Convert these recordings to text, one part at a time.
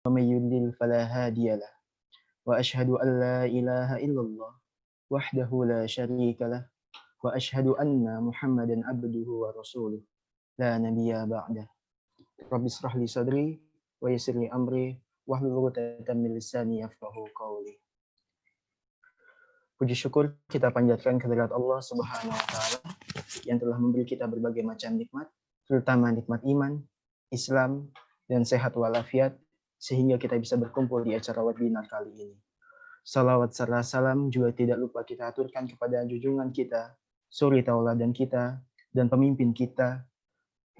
ومن يضلل فلا هادي له وأشهد أن لا إله إلا الله وحده لا شريك له وأشهد أن محمدا عبده ورسوله لا نبي بعده رب اشرح لي صدري ويسر لي أمري واحلul 'uqdatam min lisani yafqahu qawli. Puji syukur kita panjatkan kehadirat Allah Subhanahu wa taala yang telah memberi kita berbagai macam nikmat, terutama nikmat iman, Islam, dan sehat walafiat sehingga kita bisa berkumpul di acara webinar kali ini. Salawat serta salam juga tidak lupa kita aturkan kepada junjungan kita, suri tauladan kita, dan pemimpin kita,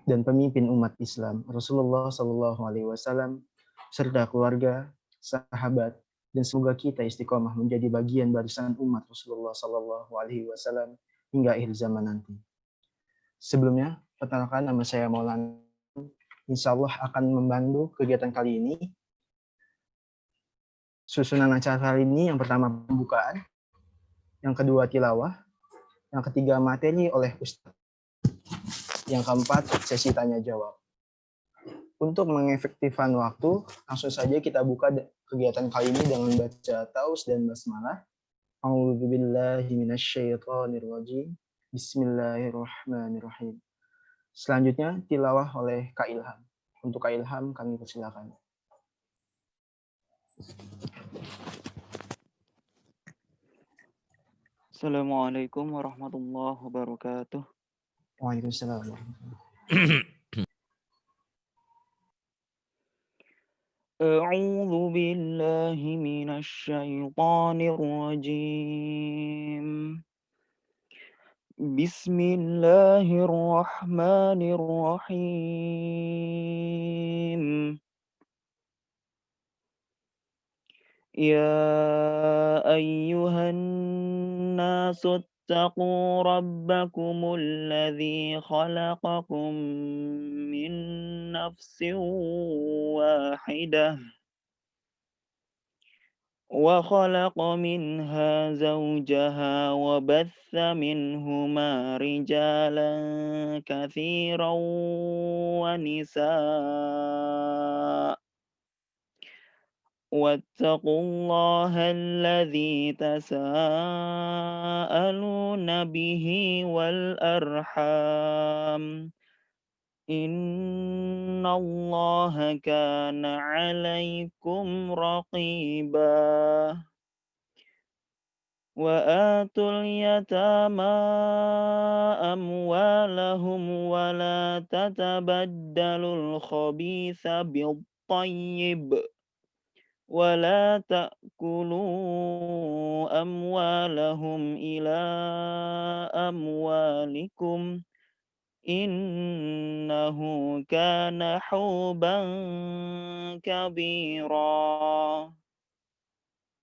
dan pemimpin umat Islam, Rasulullah Shallallahu Alaihi Wasallam, serta keluarga, sahabat, dan semoga kita istiqomah menjadi bagian barisan umat Rasulullah Shallallahu Alaihi Wasallam hingga akhir zaman nanti. Sebelumnya, perkenalkan nama saya Maulana. Insya Allah akan membantu kegiatan kali ini. Susunan acara kali ini yang pertama pembukaan, yang kedua tilawah, yang ketiga materi oleh Ustadz, yang keempat sesi tanya jawab. Untuk mengefektifkan waktu, langsung saja kita buka kegiatan kali ini dengan baca taus dan basmalah. A'udzubillahi minasyaitonirrajim. Bismillahirrahmanirrahim. Selanjutnya tilawah oleh Kak Ilham. Untuk Kak Ilham kami persilakan. Assalamualaikum warahmatullahi wabarakatuh. Waalaikumsalam warahmatullahi wabarakatuh. A'udzu billahi minasy syaithanir rajim. Bismillahirrahmanirrahim. Ya ayyuhan nasu اتقوا ربكم الذي خلقكم من نفس واحدة وخلق منها زوجها وبث منهما رجالا كثيرا ونساء واتقوا الله الذي تساءلون به والأرحام إن الله كان عليكم رقيبا وآتوا اليتامى أموالهم ولا تتبدلوا الخبيث بالطيب ولا تأكلوا أموالهم إلى أموالكم إنه كان حوبا كبيرا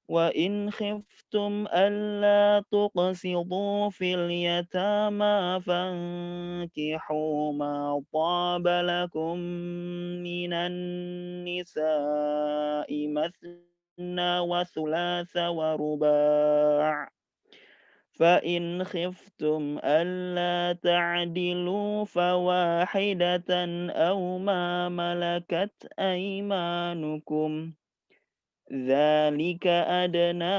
وإن خفتم ألا تقسطوا في اليتامى فانكحوا ما طاب لكم من النساء مثنى وثلاث ورباع فإن خفتم ألا تعدلوا فواحدة أو ما ملكت أيمانكم ذلك أدنى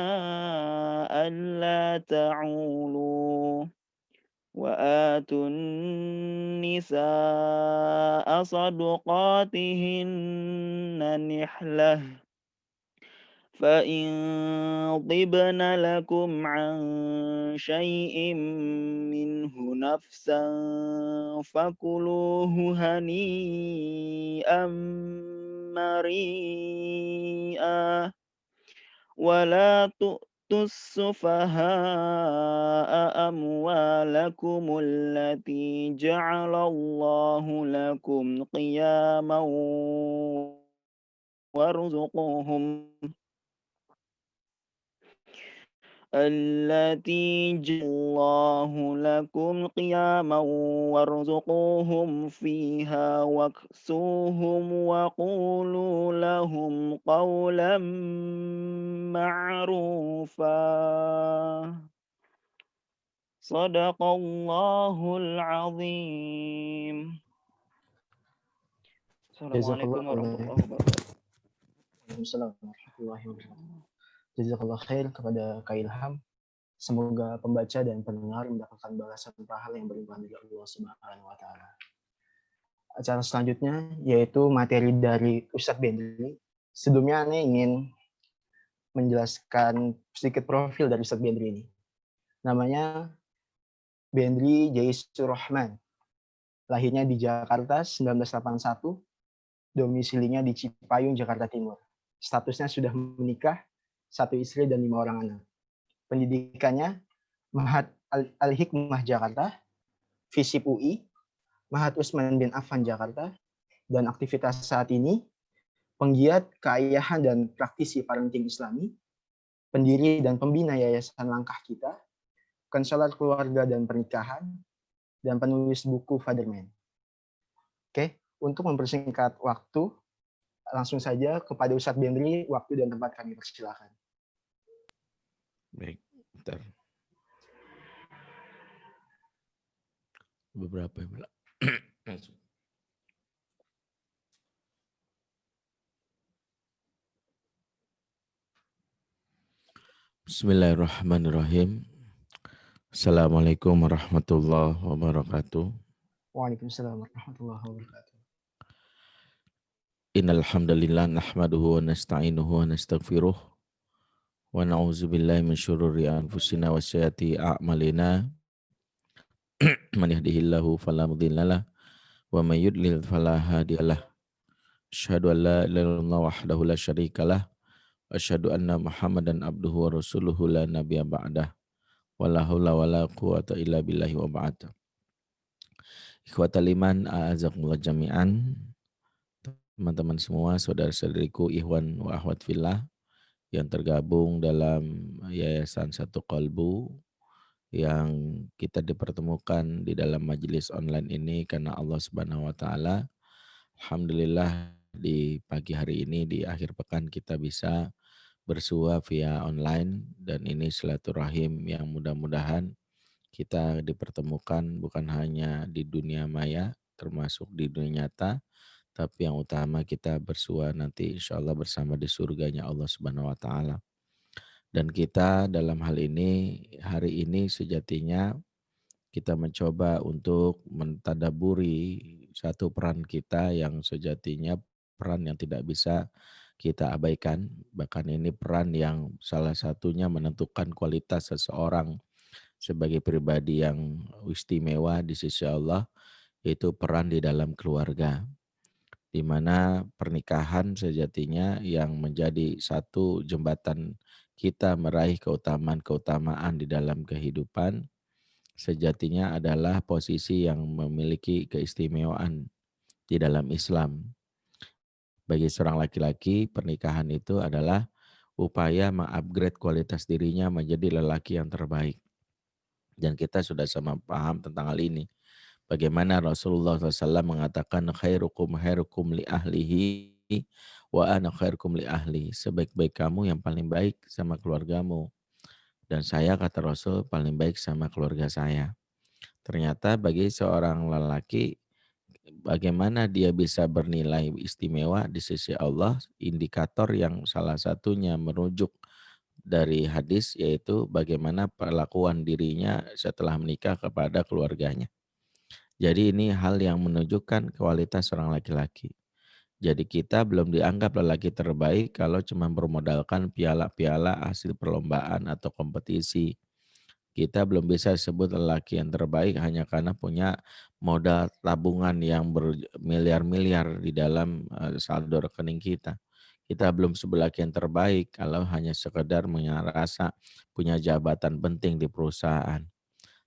ألا تعولوا وآتوا النساء صدقاتهن نحلة فإن طبن لكم عن شيء منه نفسا فكلوه هنيئا مريئا ولا تؤتوا السفهاء أموالكم التي جعل الله لكم قياما وارزقوهم التي جعل الله لكم قياما وارزقوهم فيها واكسوهم وقولوا لهم قولا معروفا صدق الله العظيم. Assalamualaikum warahmatullahi wabarakatuh. Waalaikumsalam warahmatullahi wabarakatuh. Jazakallah khair kepada Kak Ilham. Semoga pembaca dan pendengar mendapatkan balasan pahala yang berlimpah dari Allah Subhanahu wa taala. Acara selanjutnya yaitu materi dari Ustadz Bendri. Sebelumnya Ane ingin menjelaskan sedikit profil dari Ustadz Bendri ini. Namanya Bendri Jaisur Rahman. Lahirnya di Jakarta 1981, domisilinya di Cipayung, Jakarta Timur. Statusnya sudah menikah, 1 istri dan 5 orang anak. Pendidikannya Mahat Al-Hikmah Jakarta, FISIP UI, Mahat Utsman bin Affan Jakarta, dan aktivitas saat ini penggiat keayahan dan praktisi parenting Islami, pendiri dan pembina Yayasan Langkah Kita, konselor keluarga dan pernikahan, dan penulis buku Fatherman. Oke, untuk mempersingkat waktu, langsung saja kepada Ustadz Bendri, waktu dan tempat kami persilakan. Baik, bentar. Beberapa yang langsung. Bismillahirrahmanirrahim. Assalamualaikum warahmatullahi wabarakatuh. Waalaikumsalam warahmatullahi wabarakatuh. Innal hamdalillah nahmaduhu wa nasta'inuhu wa nastaghfiruh wa na'udzubillahi min syururi anfusina wa sayyiati a'malina. Man yahdihillahu fala mudhillalah wa may yudlil fala hadiyalah. Asyhadu an la ilaha illallah wahdahu la syarikalah wa asyhadu anna Muhammadan abduhu wa rasuluhu la nabiyya ba'dah. Wala haula wala quwata illa billahi wa ba'd. Ikhwatal iman a'azakumullah jami'an. Teman-teman semua, saudara-saudariku ikhwan wa akhwat fillah yang tergabung dalam Yayasan Satu Qalbu yang kita dipertemukan di dalam majelis online ini karena Allah Subhanahu wa taala. Alhamdulillah di pagi hari ini di akhir pekan kita bisa bersua via online dan ini silaturahim yang mudah-mudahan kita dipertemukan bukan hanya di dunia maya termasuk di dunia nyata, tapi yang utama kita bersua nanti insya Allah bersama di surganya Allah Subhanahu wa taala. Dan kita dalam hal ini hari ini sejatinya kita mencoba untuk mentadaburi satu peran kita yang sejatinya peran yang tidak bisa kita abaikan. Bahkan ini peran yang salah satunya menentukan kualitas seseorang sebagai pribadi yang istimewa di sisi Allah, yaitu peran di dalam keluarga. Di mana pernikahan sejatinya yang menjadi satu jembatan kita meraih keutamaan-keutamaan di dalam kehidupan, sejatinya adalah posisi yang memiliki keistimewaan di dalam Islam. Bagi seorang laki-laki, pernikahan itu adalah upaya mengupgrade kualitas dirinya menjadi lelaki yang terbaik. Dan kita sudah sama paham tentang hal ini. Bagaimana Rasulullah SAW mengatakan khairukum li ahlihi wa ana khairukum li ahli. Sebaik-baik kamu yang paling baik sama keluargamu. Dan saya kata Rasul paling baik sama keluarga saya. Ternyata bagi seorang lelaki bagaimana dia bisa bernilai istimewa di sisi Allah, indikator yang salah satunya merujuk dari hadis yaitu bagaimana perlakuan dirinya setelah menikah kepada keluarganya. Jadi ini hal yang menunjukkan kualitas seorang laki-laki. Jadi kita belum dianggap lelaki terbaik kalau cuma bermodalkan piala-piala hasil perlombaan atau kompetisi. Kita belum bisa disebut lelaki yang terbaik hanya karena punya modal tabungan yang bermiliar-miliar di dalam saldo rekening kita. Kita belum sebagai lelaki yang terbaik kalau hanya sekedar merasa punya jabatan penting di perusahaan.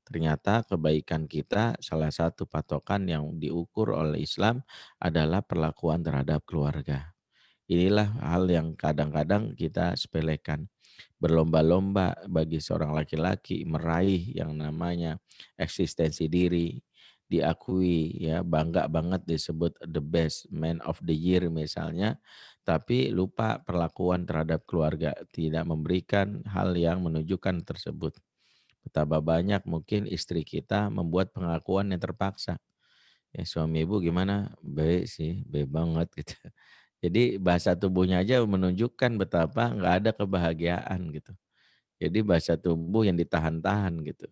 Ternyata kebaikan kita salah satu patokan yang diukur oleh Islam adalah perlakuan terhadap keluarga. Inilah hal yang kadang-kadang kita sepelekan. Berlomba-lomba bagi seorang laki-laki meraih yang namanya eksistensi diri, diakui ya, bangga banget disebut the best man of the year misalnya, tapi lupa perlakuan terhadap keluarga, tidak memberikan hal yang menunjukkan tersebut. Betapa banyak mungkin istri kita membuat pengakuan yang terpaksa. Ya suami ibu gimana? Baik sih, baik banget gitu. Jadi bahasa tubuhnya aja menunjukkan betapa nggak ada kebahagiaan gitu. Jadi bahasa tubuh yang ditahan-tahan gitu.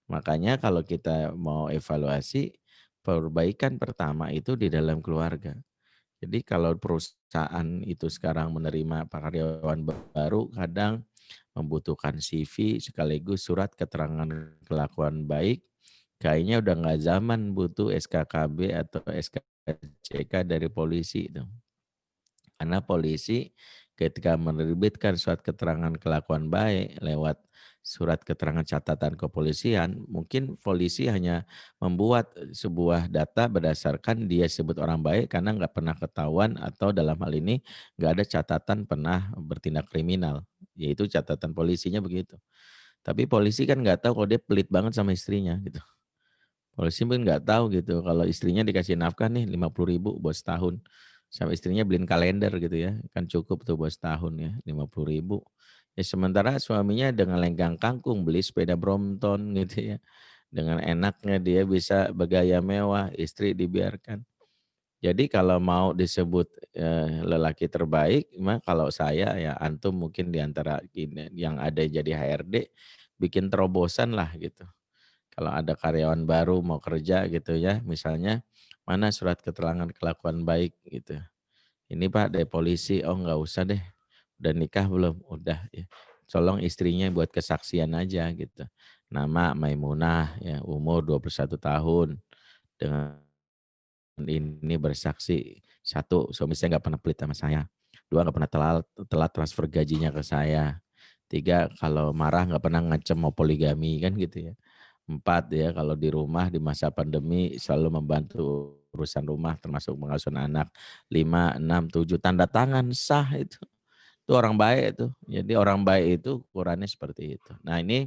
Makanya kalau kita mau evaluasi, perbaikan pertama itu di dalam keluarga. Jadi kalau perusahaan itu sekarang menerima karyawan baru, kadang membutuhkan CV sekaligus surat keterangan kelakuan baik. Kayaknya udah nggak zaman butuh SKKB atau SKCK dari polisi itu. Karena polisi ketika menerbitkan surat keterangan kelakuan baik lewat surat keterangan catatan kepolisian, mungkin polisi hanya membuat sebuah data berdasarkan dia sebut orang baik karena nggak pernah ketahuan atau dalam hal ini nggak ada catatan pernah bertindak kriminal, yaitu catatan polisinya begitu. Tapi polisi kan nggak tahu kalau dia pelit banget sama istrinya gitu. Polisi pun nggak tahu gitu kalau istrinya dikasih nafkah nih 50.000 buat setahun, sama istrinya beliin kalender gitu ya, kan cukup tuh buat setahun ya 50.000. Ya sementara suaminya dengan lenggang kangkung beli sepeda Brompton gitu ya, dengan enaknya dia bisa bergaya mewah, istri dibiarkan. Jadi kalau mau disebut, lelaki terbaik mah kalau saya ya antum mungkin di antara ini yang ada jadi HRD, bikin terobosan lah gitu. Kalau ada karyawan baru mau kerja gitu ya, misalnya, "Mana surat keterangan kelakuan baik?" Gitu. "Ini Pak dari polisi." "Oh nggak usah deh, udah nikah belum?" "Udah." Ya. "Tolong istrinya buat kesaksian aja," gitu. Nama Maimunah ya, umur 21 tahun, dengan ini bersaksi, satu suami saya nggak pernah pelit sama saya. 2 nggak pernah telat telat transfer gajinya ke saya. 3 kalau marah nggak pernah ngancem mau poligami, kan gitu ya. 4 ya, kalau di rumah di masa pandemi selalu membantu urusan rumah termasuk mengasuh anak. 5, 6, 7 tanda tangan sah itu. Itu orang baik itu. Jadi orang baik itu ukurannya seperti itu. Nah ini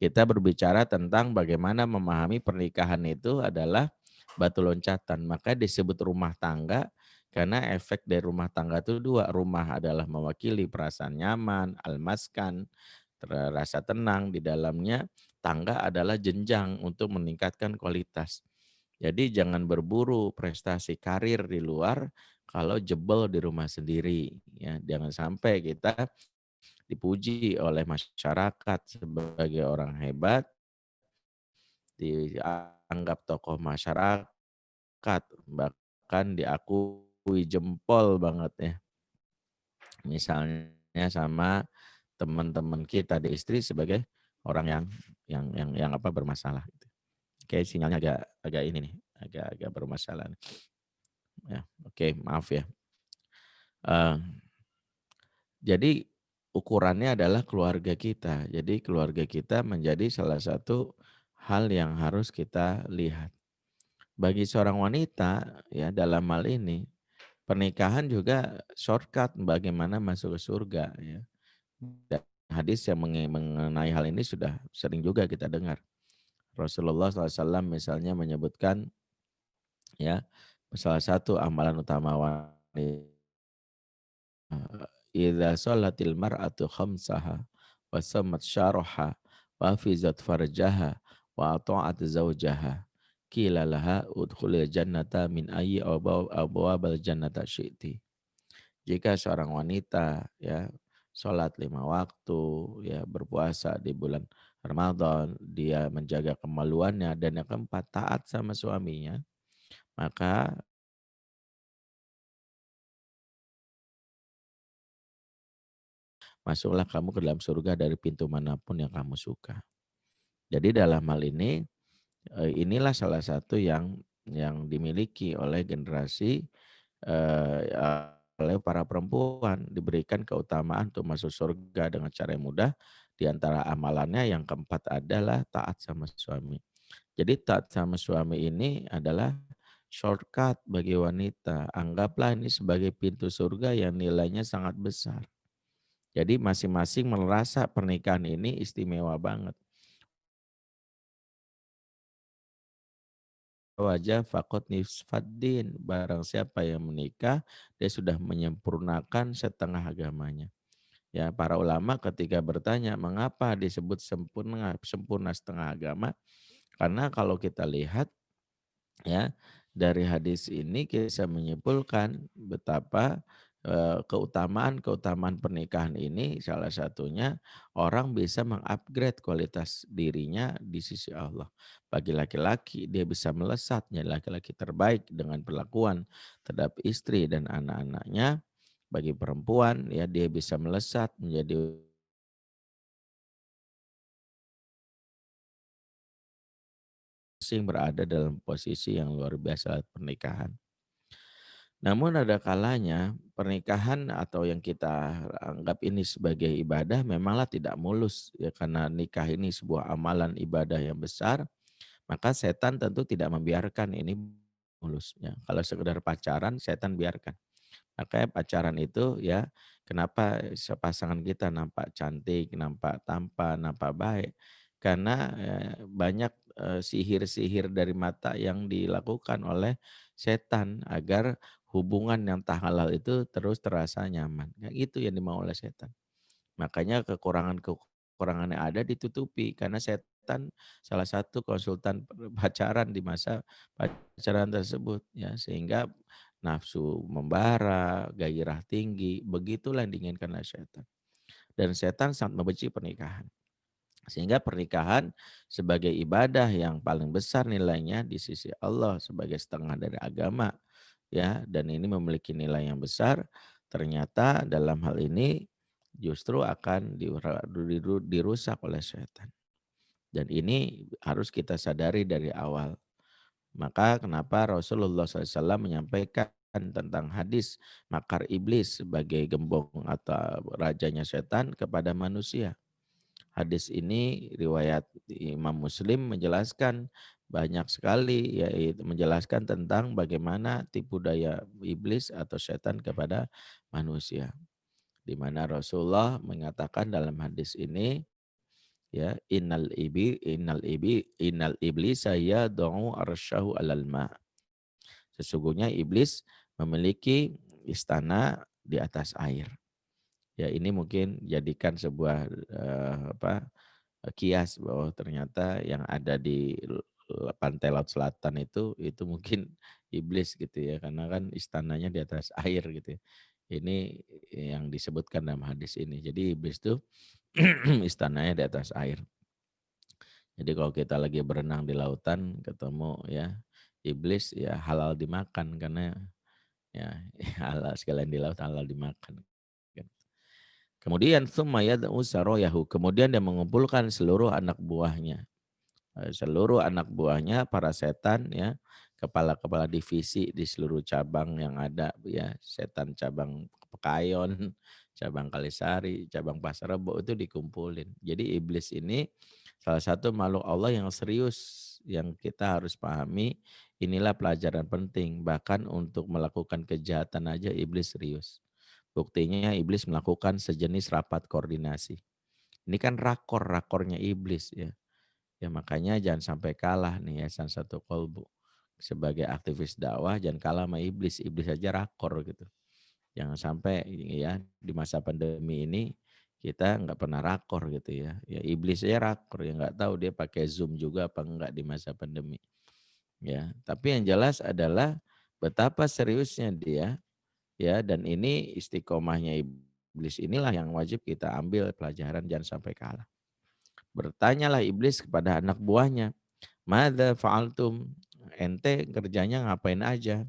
kita berbicara tentang bagaimana memahami pernikahan itu adalah batu loncatan. Maka disebut rumah tangga karena efek dari rumah tangga itu dua. Rumah adalah mewakili perasaan nyaman, almaskan, rasa tenang di dalamnya. Tangga adalah jenjang untuk meningkatkan kualitas. Jadi jangan berburu prestasi karir di luar kalau jebol di rumah sendiri. Ya, jangan sampai kita dipuji oleh masyarakat sebagai orang hebat, dianggap tokoh masyarakat, bahkan diakui jempol banget ya. Misalnya sama teman-teman kita di istri sebagai orang yang apa bermasalah gitu. Kayak sinyalnya agak agak ini nih, agak bermasalah nih. Ya, oke, maaf ya. Eee, jadi ukurannya adalah keluarga kita. Jadi keluarga kita menjadi salah satu hal yang harus kita lihat. Bagi seorang wanita ya dalam hal ini, pernikahan juga shortcut bagaimana masuk ke surga ya. Dan hadis yang mengenai hal ini sudah sering juga kita dengar. Rasulullah SAW misalnya menyebutkan ya, salah satu amalan utama wanita, idza sholatil mar'atu khamsaha wa sammat syaraha wa hafizat farjaha wa ata'at zawjaha qila laha udkhulil jannata min ayyi abwabal jannata syi'ti. Jika seorang wanita ya sholat 5 waktu, ya berpuasa di bulan Ramadan, dia menjaga kemaluannya dan yang keempat taat sama suaminya, maka masuklah kamu ke dalam surga dari pintu manapun yang kamu suka. Jadi dalam hal ini, inilah salah satu yang dimiliki oleh generasi, oleh para perempuan, diberikan keutamaan untuk masuk surga dengan cara yang mudah, di antara amalannya yang keempat adalah taat sama suami. Jadi taat sama suami ini adalah shortcut bagi wanita, anggaplah ini sebagai pintu surga yang nilainya sangat besar. Jadi masing-masing merasa pernikahan ini istimewa banget. Wajah fakot nisfaddin, barang siapa yang menikah, dia sudah menyempurnakan setengah agamanya. Ya, para ulama ketika bertanya, mengapa disebut sempurna setengah agama? Karena kalau kita lihat ya, dari hadis ini kita bisa menyimpulkan betapa keutamaan pernikahan ini salah satunya orang bisa mengupgrade kualitas dirinya di sisi Allah. Bagi laki-laki dia bisa melesat menjadi laki-laki terbaik dengan perlakuan terhadap istri dan anak-anaknya. Bagi perempuan ya dia bisa melesat menjadi yang berada dalam posisi yang luar biasa pernikahan. Namun ada kalanya pernikahan atau yang kita anggap ini sebagai ibadah memanglah tidak mulus ya, karena nikah ini sebuah amalan ibadah yang besar, maka setan tentu tidak membiarkan ini mulus ya. Kalau sekedar pacaran setan biarkan. Makanya pacaran itu ya, kenapa pasangan kita nampak cantik, nampak tampan, nampak baik. Karena banyak sihir-sihir dari mata yang dilakukan oleh setan agar hubungan yang tak halal itu terus terasa nyaman. Ya, itu yang dimau oleh setan. Makanya kekurangan yang ada ditutupi karena setan salah satu konsultan pacaran di masa pacaran tersebut ya, sehingga nafsu membara, gairah tinggi, begitulah yang diinginkan oleh setan. Dan setan sangat membenci pernikahan. Sehingga pernikahan sebagai ibadah yang paling besar nilainya di sisi Allah sebagai setengah dari agama ya, dan ini memiliki nilai yang besar, ternyata dalam hal ini justru akan dirusak oleh setan. Dan ini harus kita sadari dari awal. Maka kenapa Rasulullah SAW menyampaikan tentang hadis makar iblis sebagai gembong atau rajanya setan kepada manusia. Hadis ini riwayat Imam Muslim menjelaskan banyak sekali, yaitu menjelaskan tentang bagaimana tipu daya iblis atau setan kepada manusia. Di mana Rasulullah mengatakan dalam hadis ini ya, innal iblis saya da'u arsyahu alal ma. Sesungguhnya iblis memiliki istana di atas air. Ya, ini mungkin jadikan sebuah kias bahwa ternyata yang ada di pantai laut selatan itu mungkin iblis gitu ya, karena kan istananya di atas air gitu ya. Ini yang disebutkan dalam hadis ini. Jadi iblis itu istananya di atas air. Jadi kalau kita lagi berenang di lautan ketemu ya iblis, ya halal dimakan karena ya halal, sekalian di laut halal dimakan. Kemudian tsumma yad'u sarayahu, kemudian dia mengumpulkan seluruh anak buahnya. Seluruh anak buahnya para setan ya, kepala-kepala divisi di seluruh cabang yang ada ya, setan cabang Pekayon, cabang Kalisari, cabang Pasar Rebo itu dikumpulin. Jadi iblis ini salah satu makhluk Allah yang serius yang kita harus pahami. Inilah pelajaran penting, bahkan untuk melakukan kejahatan aja iblis serius. Buktinya iblis melakukan sejenis rapat koordinasi. Ini kan rakornya iblis ya. Ya makanya jangan sampai kalah nih ya satu kolbu. Sebagai aktivis dakwah jangan kalah sama iblis. Iblis aja rakor gitu. Jangan sampai ya di masa pandemi ini kita nggak pernah rakor gitu ya. Ya iblis aja rakor, ya nggak tahu dia pakai Zoom juga apa enggak di masa pandemi. Ya, tapi yang jelas adalah betapa seriusnya dia ya, dan ini istiqomahnya iblis inilah yang wajib kita ambil pelajaran, jangan sampai kalah. Bertanyalah iblis kepada anak buahnya, "Madza fa'altum?" Ente kerjanya ngapain aja?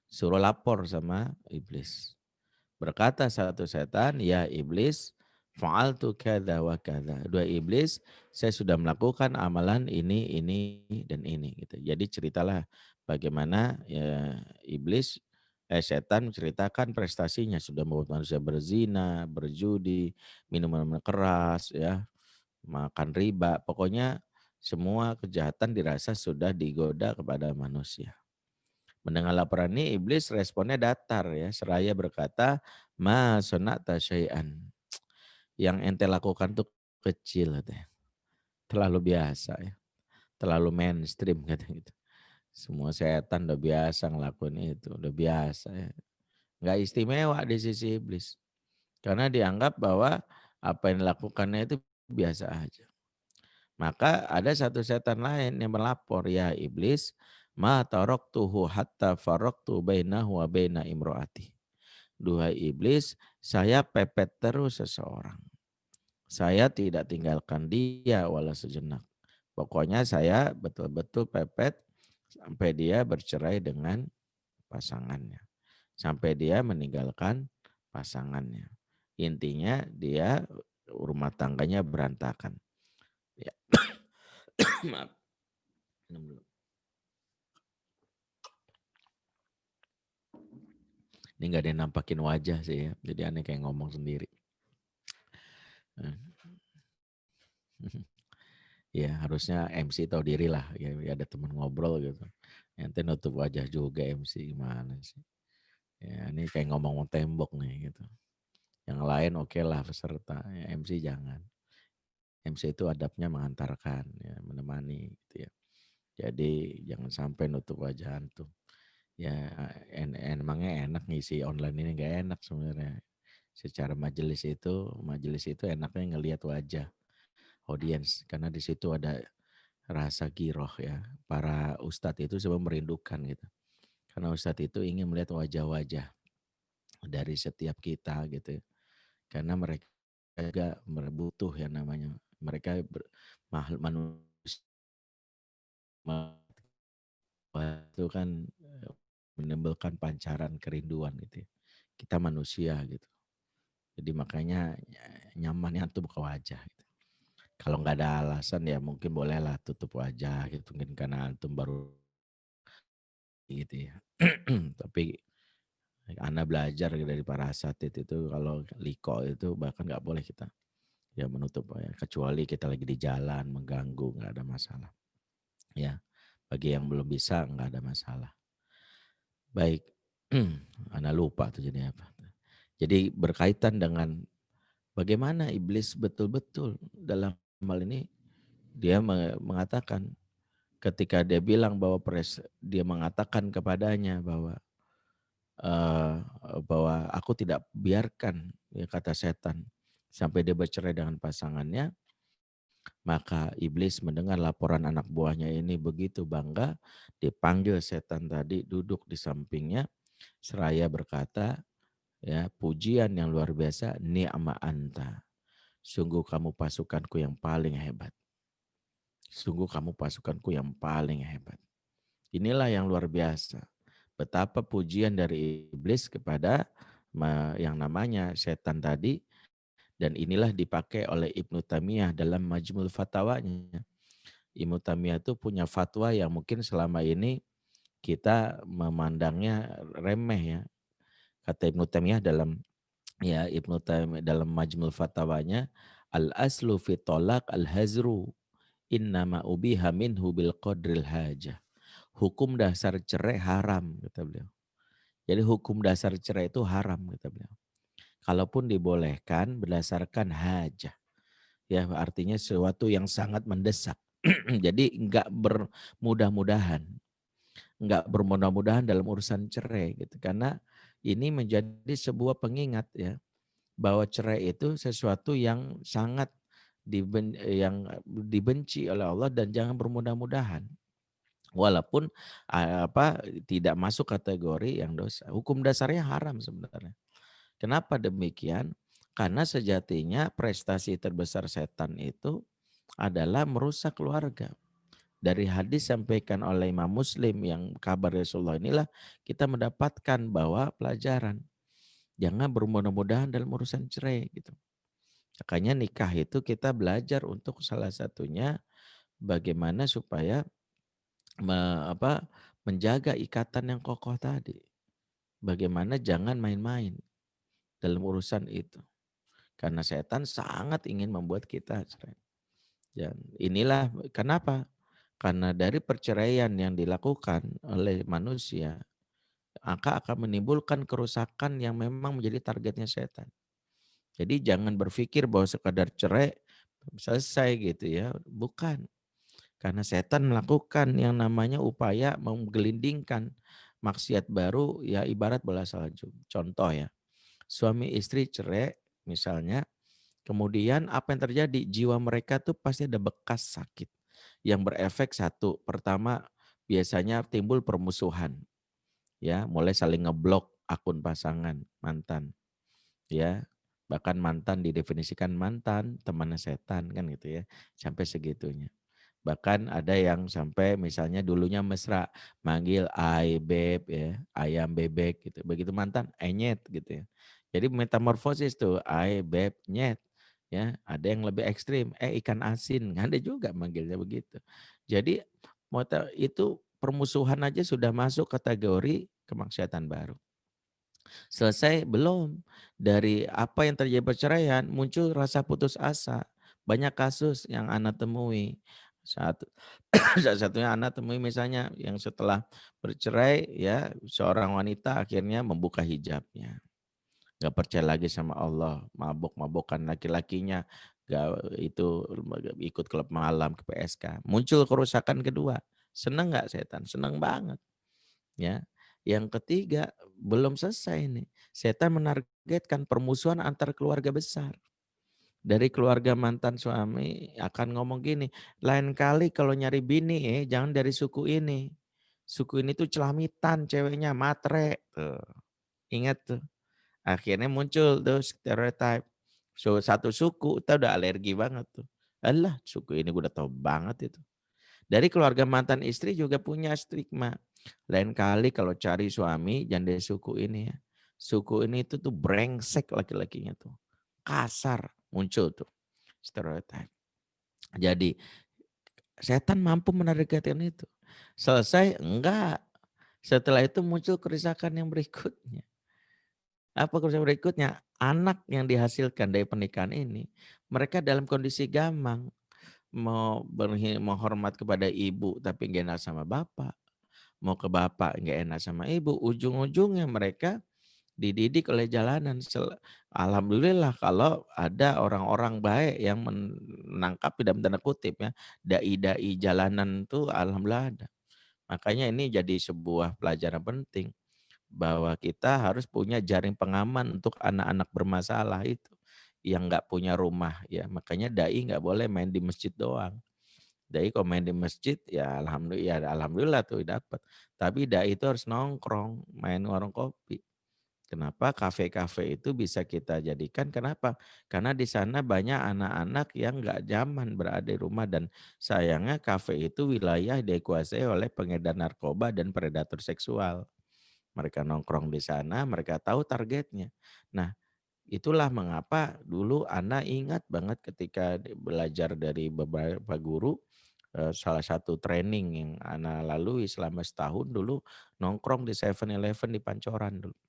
Suruh lapor sama iblis. Berkata satu setan, "Ya iblis, fa'altu kadza wa kadza." Dua iblis, saya sudah melakukan amalan ini, dan ini gitu. Jadi ceritalah bagaimana ya iblis setan menceritakan prestasinya, sudah membuat manusia berzina, berjudi, minum minuman keras ya, makan riba, pokoknya semua kejahatan dirasa sudah digoda kepada manusia. Mendengar laporan ini iblis responnya datar ya, seraya berkata, "Ma sonata syai'an." Yang ente lakukan tuh kecil katanya. Terlalu biasa ya. Terlalu mainstream katanya gitu. Semua setan udah biasa ngelakuin itu, udah biasa ya. Nggak istimewa di sisi iblis. Karena dianggap bahwa apa yang dilakukannya itu biasa aja. Maka ada satu setan lain yang melapor, "Ya iblis, ma taraktuhu hatta faraktu bainahu wa baina imro'ati. Duhai iblis, saya pepet terus seseorang. Saya tidak tinggalkan dia walau sejenak. Pokoknya saya betul-betul pepet sampai dia bercerai dengan pasangannya. Sampai dia meninggalkan pasangannya. Intinya dia rumah tangganya berantakan. Ya. Maaf. Minum dulu. Ini nggak ada yang nampakin wajah sih ya. Jadi aneh kayak ngomong sendiri. Ya harusnya MC tahu diri lah. Ya, ada teman ngobrol gitu. Nanti nutup wajah juga MC gimana sih. Ya ini kayak ngomong tembok nih gitu. Yang lain oke lah peserta. Ya, MC jangan. MC itu adabnya mengantarkan, ya, menemani gitu ya. Jadi jangan sampai nutup wajah antum. Ya emangnya enak ngisi online ini, nggak enak sebenarnya. Secara majelis itu enaknya ngelihat wajah audiens karena di situ ada rasa giroh ya. Para ustadz itu sebenarnya merindukan gitu. Karena ustadz itu ingin melihat wajah-wajah dari setiap kita gitu. Karena mereka juga butuh yang namanya mereka manusia itu kan menimbulkan pancaran kerinduan gitu ya. Kita manusia gitu. Jadi makanya nyamannya tuh buka wajah. Gitu. Kalau nggak ada alasan ya mungkin bolehlah tutup wajah gitu. Mungkin karena antum baru gitu ya. Tapi Anda belajar dari para asatid itu kalau liko itu bahkan nggak boleh kita ya menutup ya. Kecuali kita lagi di jalan mengganggu nggak ada masalah. Ya bagi yang belum bisa nggak ada masalah. Baik, Anda lupa tuh jadi apa. Jadi berkaitan dengan bagaimana iblis betul-betul dalam hal ini dia mengatakan ketika dia bilang bahwa dia mengatakan kepadanya bahwa aku tidak biarkan ya kata setan sampai dia bercerai dengan pasangannya, maka iblis mendengar laporan anak buahnya ini begitu bangga, dipanggil setan tadi duduk di sampingnya seraya berkata, ya, pujian yang luar biasa, ni'ma anta. Sungguh kamu pasukanku yang paling hebat. Sungguh kamu pasukanku yang paling hebat. Inilah yang luar biasa. Betapa pujian dari iblis kepada yang namanya setan tadi. Dan inilah dipakai oleh Ibnu Taimiyah dalam Majmul Fatwanya. Ibnu Taimiyah itu punya fatwa yang mungkin selama ini kita memandangnya remeh ya. Kata Ibnu Taimiyah dalam dalam Majmul Fatwanya, al-aslu fi tolak al-hazru innama ubiha minhu bil qadril hajah. Hukum dasar cerai haram, kata beliau. Jadi hukum dasar cerai itu haram, kata beliau. Kalaupun dibolehkan berdasarkan hajah. Ya artinya sesuatu yang sangat mendesak. Jadi enggak bermudah-mudahan. Enggak bermudah-mudahan dalam urusan cerai gitu. Karena ini menjadi sebuah pengingat ya. Bahwa cerai itu sesuatu yang sangat dibenci oleh Allah dan jangan bermudah-mudahan. Walaupun tidak masuk kategori yang dosa. Hukum dasarnya haram sebenarnya. Kenapa demikian? Karena sejatinya prestasi terbesar setan itu adalah merusak keluarga. Dari hadis sampaikan oleh Imam Muslim yang kabar Rasulullah inilah kita mendapatkan bahwa pelajaran. Jangan bermudah-mudahan dalam urusan cerai gitu. Makanya nikah itu kita belajar untuk salah satunya bagaimana supaya menjaga ikatan yang kokoh tadi. Bagaimana jangan main-main dalam urusan itu. Karena setan sangat ingin membuat kita cerai. Dan inilah kenapa? Karena dari perceraian yang dilakukan oleh manusia, akan menimbulkan kerusakan yang memang menjadi targetnya setan. Jadi jangan berpikir bahwa sekadar cerai selesai gitu ya. Bukan. Karena setan melakukan yang namanya upaya menggelindingkan maksiat baru ya ibarat bola salju. Contoh ya, suami istri cerai misalnya, kemudian apa yang terjadi? Jiwa mereka tuh pasti ada bekas sakit yang berefek satu. Pertama biasanya timbul permusuhan, ya, mulai saling ngeblok akun pasangan mantan, ya. Bahkan mantan didefinisikan mantan, temannya setan kan gitu ya, sampai segitunya. Bahkan ada yang sampai misalnya dulunya mesra, manggil ay, beb ya, ayam, bebek gitu. Begitu mantan, enyet gitu ya. Jadi metamorfosis tuh, ay, beb, nyet. Ya, ada yang lebih ekstrim, ikan asin, ada juga manggilnya begitu. Jadi itu permusuhan aja sudah masuk kategori kemaksiatan baru. Selesai belum, dari apa yang terjadi perceraian muncul rasa putus asa. Banyak kasus yang Ana temui. Satu salah satunya Ana temui misalnya yang setelah bercerai ya seorang wanita akhirnya membuka hijabnya. Gak percaya lagi sama Allah, mabok-mabokan laki-lakinya, itu ikut klub malam ke PSK. Muncul kerusakan kedua. Senang nggak setan? Senang banget. Ya. Yang ketiga, belum selesai nih. Setan menargetkan permusuhan antar keluarga besar. Dari keluarga mantan suami akan ngomong gini, lain kali kalau nyari bini jangan dari suku ini. Suku ini tuh celamitan ceweknya, matre. Tuh. Ingat tuh. Akhirnya muncul tuh stereotype. So, satu suku, kita udah alergi banget tuh. Alah, suku ini gue udah tahu banget itu. Dari keluarga mantan istri juga punya stigma. Lain kali kalau cari suami jangan dari suku ini ya. Suku ini itu tuh brengsek laki-lakinya tuh. Kasar muncul tuh stereotip. Jadi setan mampu menargetkan itu. Selesai? Enggak. Setelah itu muncul kerusakan yang berikutnya. Apa kerusakan berikutnya? Anak yang dihasilkan dari pernikahan ini, mereka dalam kondisi gamang. Mau hormat kepada ibu tapi nggak enak sama bapak. Mau ke bapak nggak enak sama ibu. Ujung-ujungnya mereka dididik oleh jalanan. Alhamdulillah kalau ada orang-orang baik yang menangkap dalam tanda kutip ya. Dai-dai jalanan tuh alhamdulillah ada. Makanya ini jadi sebuah pelajaran penting. Bahwa kita harus punya jaring pengaman untuk anak-anak bermasalah itu. Yang nggak punya rumah ya. Makanya dai nggak boleh main di masjid doang. Dai kalau main di masjid ya alhamdulillah tuh dapat. Tapi dai itu harus nongkrong, main warung kopi. Kenapa kafe-kafe itu bisa kita jadikan? Kenapa? Karena di sana banyak anak-anak yang nggak nyaman berada di rumah dan sayangnya kafe itu wilayah dikuasai oleh pengedar narkoba dan predator seksual. Mereka nongkrong di sana, mereka tahu targetnya. Nah, itulah mengapa dulu Ana ingat banget ketika belajar dari beberapa guru, salah satu training yang Ana lalui selama setahun dulu nongkrong di 7-Eleven di Pancoran dulu.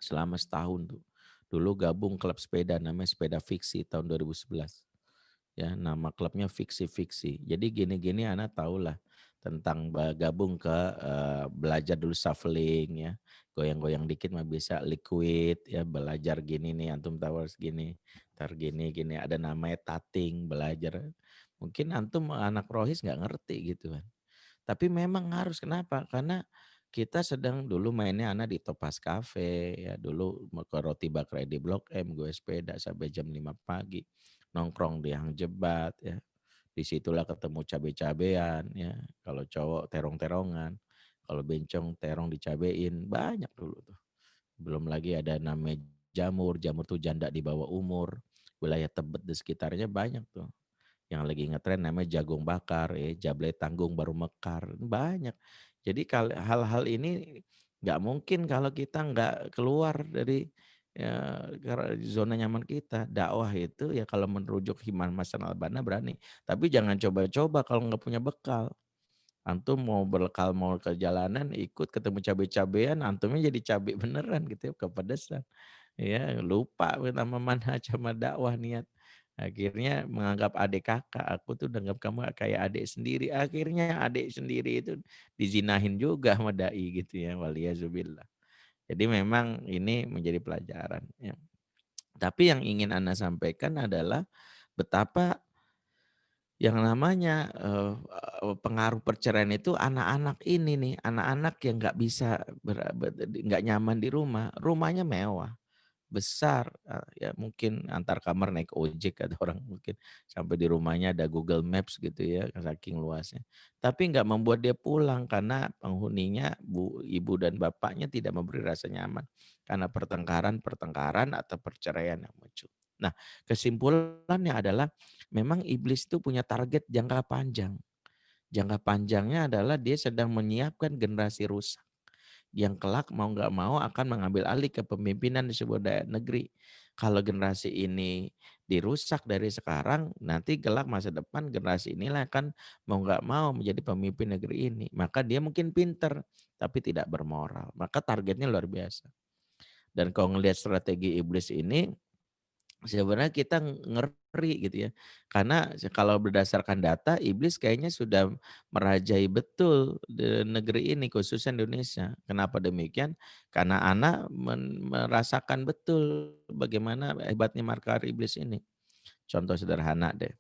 Selama setahun tuh. Dulu gabung klub sepeda namanya Sepeda Fiksi tahun 2011. Ya, nama klubnya Fiksi-Fiksi. Jadi gini-gini Ana tahulah tentang gabung ke belajar dulu shuffling ya. Goyang-goyang dikit mah bisa liquid ya, belajar gini nih antum tahu harus gini. Ntar gini ada namanya tating, belajar. Mungkin antum anak rohis nggak ngerti gitu kan. Tapi memang harus kenapa? Karena kita sedang dulu mainnya anak di Topaz Cafe ya, dulu mau ke Roti Bakrai di Blok M, gue sepeda sampai jam 5 pagi. Nongkrong di Hang Jebat ya. Disitulah ketemu cabe-cabean ya. Kalau cowok terong-terongan, kalau bencong terong dicabein, banyak dulu tuh. Belum lagi ada namanya jamur, jamur tuh janda di bawah umur. Wilayah Tebet di sekitarnya banyak tuh. Yang lagi ngetren namanya jagung bakar, jablay tanggung baru mekar, banyak. Jadi hal-hal ini nggak mungkin kalau kita nggak keluar dari zona nyaman kita. Dakwah itu ya kalau merujuk Himan Hasan Al-Banna berani. Tapi jangan coba-coba kalau nggak punya bekal. Antum mau berkal mau ke jalanan ikut ketemu cabai-cabean, antumnya jadi cabai beneran gitu ya, kepedesan. Ya lupa nama manhaj sama dakwah niat. Akhirnya menganggap adik kakak, aku tuh anggap kamu kayak adik sendiri. Akhirnya adik sendiri itu dizinahin juga sama dai gitu ya, waliyazubillah. Jadi memang ini menjadi pelajaran ya. Tapi yang ingin Anda sampaikan adalah betapa yang namanya pengaruh perceraian itu anak-anak ini nih, anak-anak yang nggak bisa nggak nyaman di rumah, rumahnya mewah. besar, ya mungkin antar kamar naik ojek ada orang mungkin sampai di rumahnya ada Google Maps gitu ya, saking luasnya. Tapi nggak membuat dia pulang karena penghuninya ibu dan bapaknya tidak memberi rasa nyaman karena pertengkaran atau perceraian yang muncul. Nah, kesimpulannya adalah memang iblis itu punya target jangka panjang. Jangka panjangnya adalah dia sedang menyiapkan generasi rusak yang kelak mau nggak mau akan mengambil alih kepemimpinan di sebuah negeri. Kalau generasi ini dirusak dari sekarang, nanti kelak masa depan generasi inilah akan mau nggak mau menjadi pemimpin negeri ini. Maka dia mungkin pinter, tapi tidak bermoral. Maka targetnya luar biasa. Dan kalau ngelihat strategi iblis ini, sebenarnya kita ngeri gitu ya. Karena kalau berdasarkan data, iblis kayaknya sudah merajai betul di negeri ini, khususnya Indonesia. Kenapa demikian? Karena anak merasakan betul bagaimana hebatnya markar iblis ini. Contoh sederhana deh.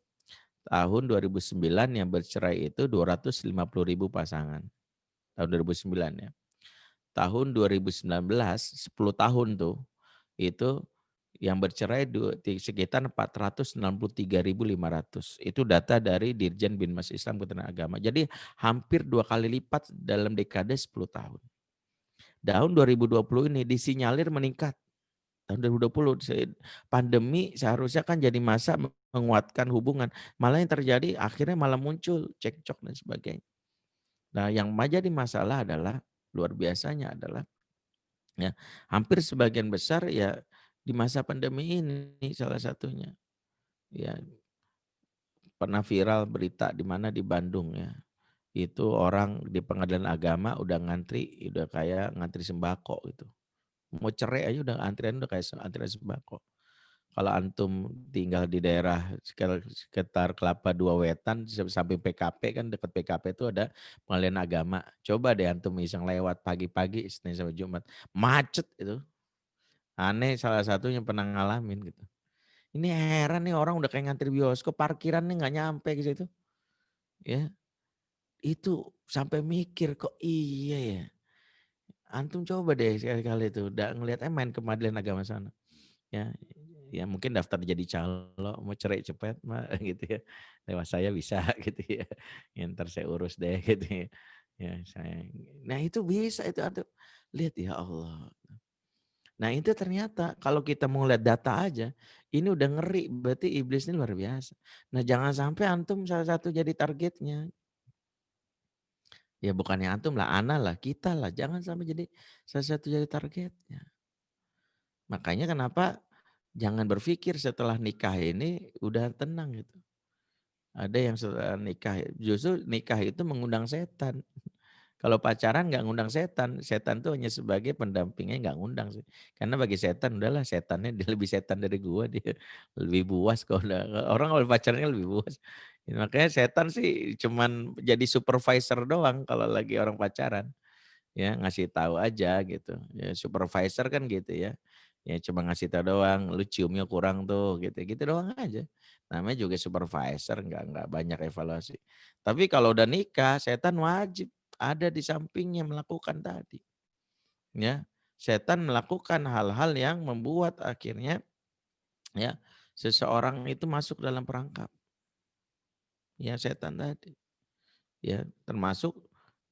Tahun 2009 yang bercerai itu 250.000 pasangan. Tahun 2009 ya. Tahun 2019, 10 tahun tuh, itu yang bercerai sekitar 463.500. Itu data dari Dirjen Binmas Islam Kementerian Agama. Jadi hampir 2 kali lipat dalam dekade 10 tahun. Tahun 2020 ini disinyalir meningkat. Tahun 2020 pandemi seharusnya kan jadi masa menguatkan hubungan. Malah yang terjadi akhirnya malah muncul cekcok dan sebagainya. Nah, yang menjadi masalah adalah luar biasanya adalah ya, hampir sebagian besar ya di masa pandemi ini salah satunya. Ya, pernah viral berita di mana di Bandung ya. Itu orang di pengadilan agama udah ngantri, udah kayak ngantri sembako gitu. Mau cerai aja udah antrian udah kayak antrian sembako. Kalau antum tinggal di daerah sekitar Kelapa Dua Wetan sampai PKP kan dekat PKP itu ada pengadilan agama. Coba deh antum iseng lewat pagi-pagi Senin sampai Jumat. Macet itu. Aneh salah satunya pernah ngalamin gitu. Ini heran nih orang udah kayak ngantri bioskop, parkiran nih nggak nyampe ke situ. Ya, itu sampai mikir kok iya ya. Antum coba deh sekali-kali itu udah ngelihat main ke pengadilan agama sana. Ya, ya mungkin daftar jadi calo, mau cerai cepet mah gitu ya. Lewat saya bisa gitu ya. Ya ntar saya urus deh gitu ya. Ya saya. Nah itu bisa itu antum. Lihat ya Allah. Nah itu ternyata kalau kita mau lihat data aja, ini udah ngeri, berarti iblis ini luar biasa. Nah jangan sampai antum salah satu jadi targetnya. Ya bukannya antum lah, ana lah, kita lah, jangan sampai jadi salah satu jadi targetnya. Makanya kenapa jangan berpikir setelah nikah ini udah tenang gitu. Ada yang setelah nikah, justru nikah itu mengundang setan. Kalau pacaran nggak ngundang setan, setan tuh hanya sebagai pendampingnya nggak ngundang sih. Karena bagi setan udahlah setannya dia lebih setan dari gua dia lebih buas kalau udah orang kalau pacarannya lebih buas. Ya, makanya setan sih cuman jadi supervisor doang kalau lagi orang pacaran. Ya ngasih tahu aja gitu. Ya supervisor kan gitu ya. Ya cuma ngasih tahu doang, lu ciumnya kurang tuh gitu. Gitu doang aja. Namanya juga supervisor nggak banyak evaluasi. Tapi kalau udah nikah, setan wajib ada di sampingnya melakukan tadi. Ya, setan melakukan hal-hal yang membuat akhirnya ya seseorang itu masuk dalam perangkap. Ya setan tadi. Ya, termasuk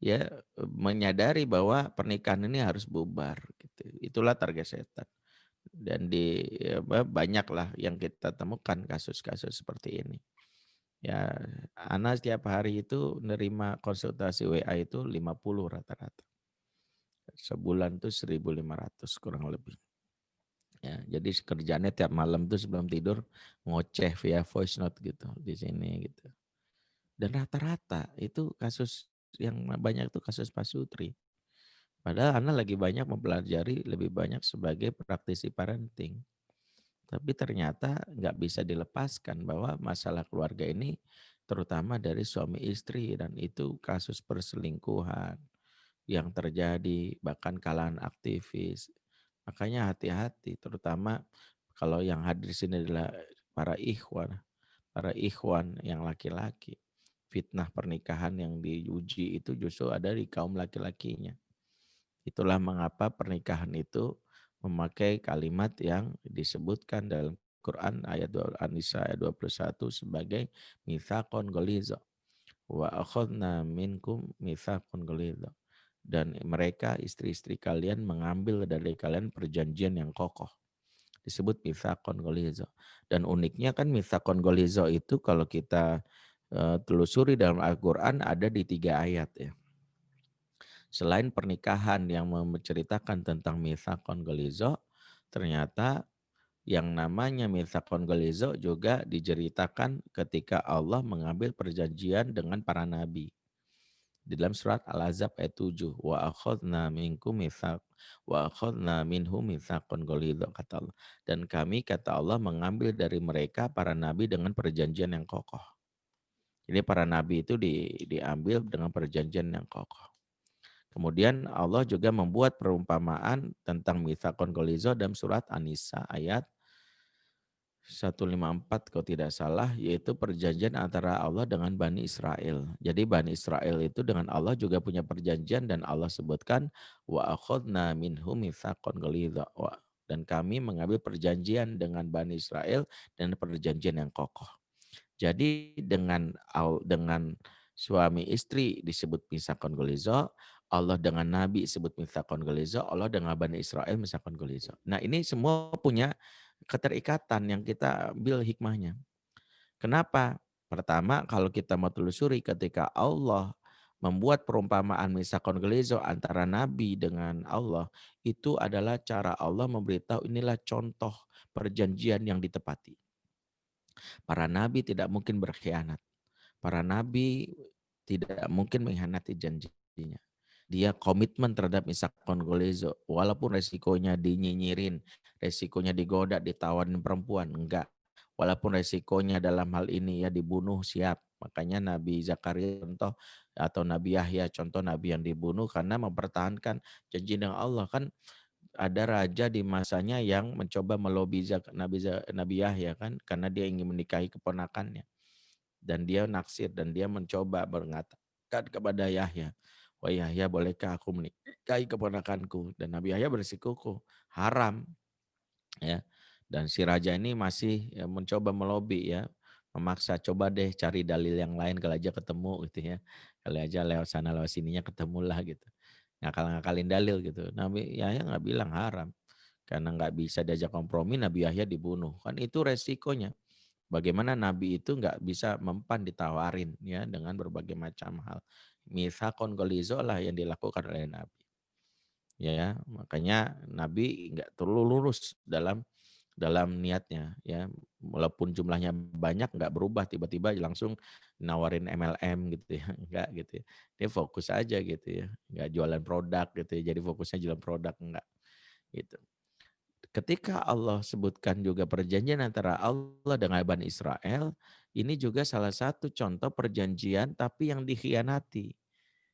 ya menyadari bahwa pernikahan ini harus bubar gitu. Itulah target setan. Dan banyaklah yang kita temukan kasus-kasus seperti ini. Ya, Ana setiap hari itu nerima konsultasi WA itu 50 rata-rata. Sebulan tuh 1.500 kurang lebih. Ya, jadi kerjanya tiap malam tuh sebelum tidur ngoceh via voice note gitu di sini gitu. Dan rata-rata itu kasus yang banyak tuh kasus pasutri. Padahal Ana lagi banyak mempelajari lebih banyak sebagai praktisi parenting. Tapi ternyata nggak bisa dilepaskan bahwa masalah keluarga ini terutama dari suami istri dan itu kasus perselingkuhan yang terjadi bahkan kalangan aktivis. Makanya hati-hati terutama kalau yang hadir di sini adalah para ikhwan yang laki-laki. Fitnah pernikahan yang diuji itu justru ada di kaum laki-lakinya. Itulah mengapa pernikahan itu memakai kalimat yang disebutkan dalam Quran ayat An-Nisa ayat 21 sebagai mitsaqon ghalidha wa akhadna minkum mitsaqon ghalidha. Dan mereka istri-istri kalian mengambil dari kalian perjanjian yang kokoh. Disebut mitsaqon ghalidha. Dan uniknya kan mitsaqon ghalidha itu kalau kita telusuri dalam Al-Quran ada di 3 ayat ya. Selain pernikahan yang menceritakan tentang mitsaqon ghalidha, ternyata yang namanya mitsaqon ghalidha juga diceritakan ketika Allah mengambil perjanjian dengan para nabi. Di dalam surat Al-Ahzab ayat 7, wa akhadna minkum mitsaq wa akhadna minhum mitsaqan ghalidha kata Allah. Dan kami kata Allah mengambil dari mereka para nabi dengan perjanjian yang kokoh. Jadi para nabi itu diambil dengan perjanjian yang kokoh. Kemudian Allah juga membuat perumpamaan tentang mitsaqan ghalidha dalam surat An-Nisa ayat 154 kalau tidak salah, yaitu perjanjian antara Allah dengan Bani Israel. Jadi Bani Israel itu dengan Allah juga punya perjanjian dan Allah sebutkan wa akhadna minhum mitsaqan ghalidha. Dan kami mengambil perjanjian dengan Bani Israel dan perjanjian yang kokoh. Jadi dengan suami istri disebut mitsaqan ghalidha, Allah dengan nabi disebut mitsaqan ghalidha, Allah dengan Bani Israel mitsaqan ghalidha. Nah, ini semua punya keterikatan yang kita ambil hikmahnya. Kenapa? Pertama, kalau kita mau telusuri ketika Allah membuat perumpamaan mitsaqan ghalidha antara nabi dengan Allah, itu adalah cara Allah memberitahu inilah contoh perjanjian yang ditepati. Para nabi tidak mungkin berkhianat. Para nabi tidak mungkin mengkhianati janjinya. Dia komitmen terhadap mitsaqan ghalidha walaupun resikonya dinyinyirin, resikonya digoda, ditawarin perempuan, enggak. Walaupun resikonya dalam hal ini ya dibunuh siap. Makanya Nabi Zakaria contoh atau Nabi Yahya contoh nabi yang dibunuh karena mempertahankan janji dengan Allah. Kan ada raja di masanya yang mencoba melobi Nabi Yahya kan karena dia ingin menikahi keponakannya. Dan dia naksir dan dia mencoba mengatakan kepada Yahya, "Wah Yahya, bolehkah aku menikahi keponakanku?" Dan Nabi Yahya bersikukuh, haram ya. Dan si raja ini masih ya, mencoba melobi ya, memaksa coba deh cari dalil yang lain kali aja ketemu gitu ya. Kali aja lewat sana lewat sininya ketemulah gitu. Ngakal-ngakalin dalil gitu. Nabi Yahya nggak bilang haram. Karena nggak bisa diajak kompromi, Nabi Yahya dibunuh. Kan itu resikonya. Bagaimana Nabi itu nggak bisa mempan ditawarin ya dengan berbagai macam hal. Mitsaqon ghalidha lah yang dilakukan oleh Nabi. Ya, makanya Nabi nggak terlalu lurus dalam niatnya ya. Walaupun jumlahnya banyak nggak berubah tiba-tiba langsung nawarin MLM gitu ya. Enggak gitu ya. Dia fokus aja gitu ya. Nggak jualan produk gitu ya. Jadi fokusnya jualan produk enggak gitu. Ketika Allah sebutkan juga perjanjian antara Allah dengan Bani Israel, ini juga salah satu contoh perjanjian tapi yang dikhianati.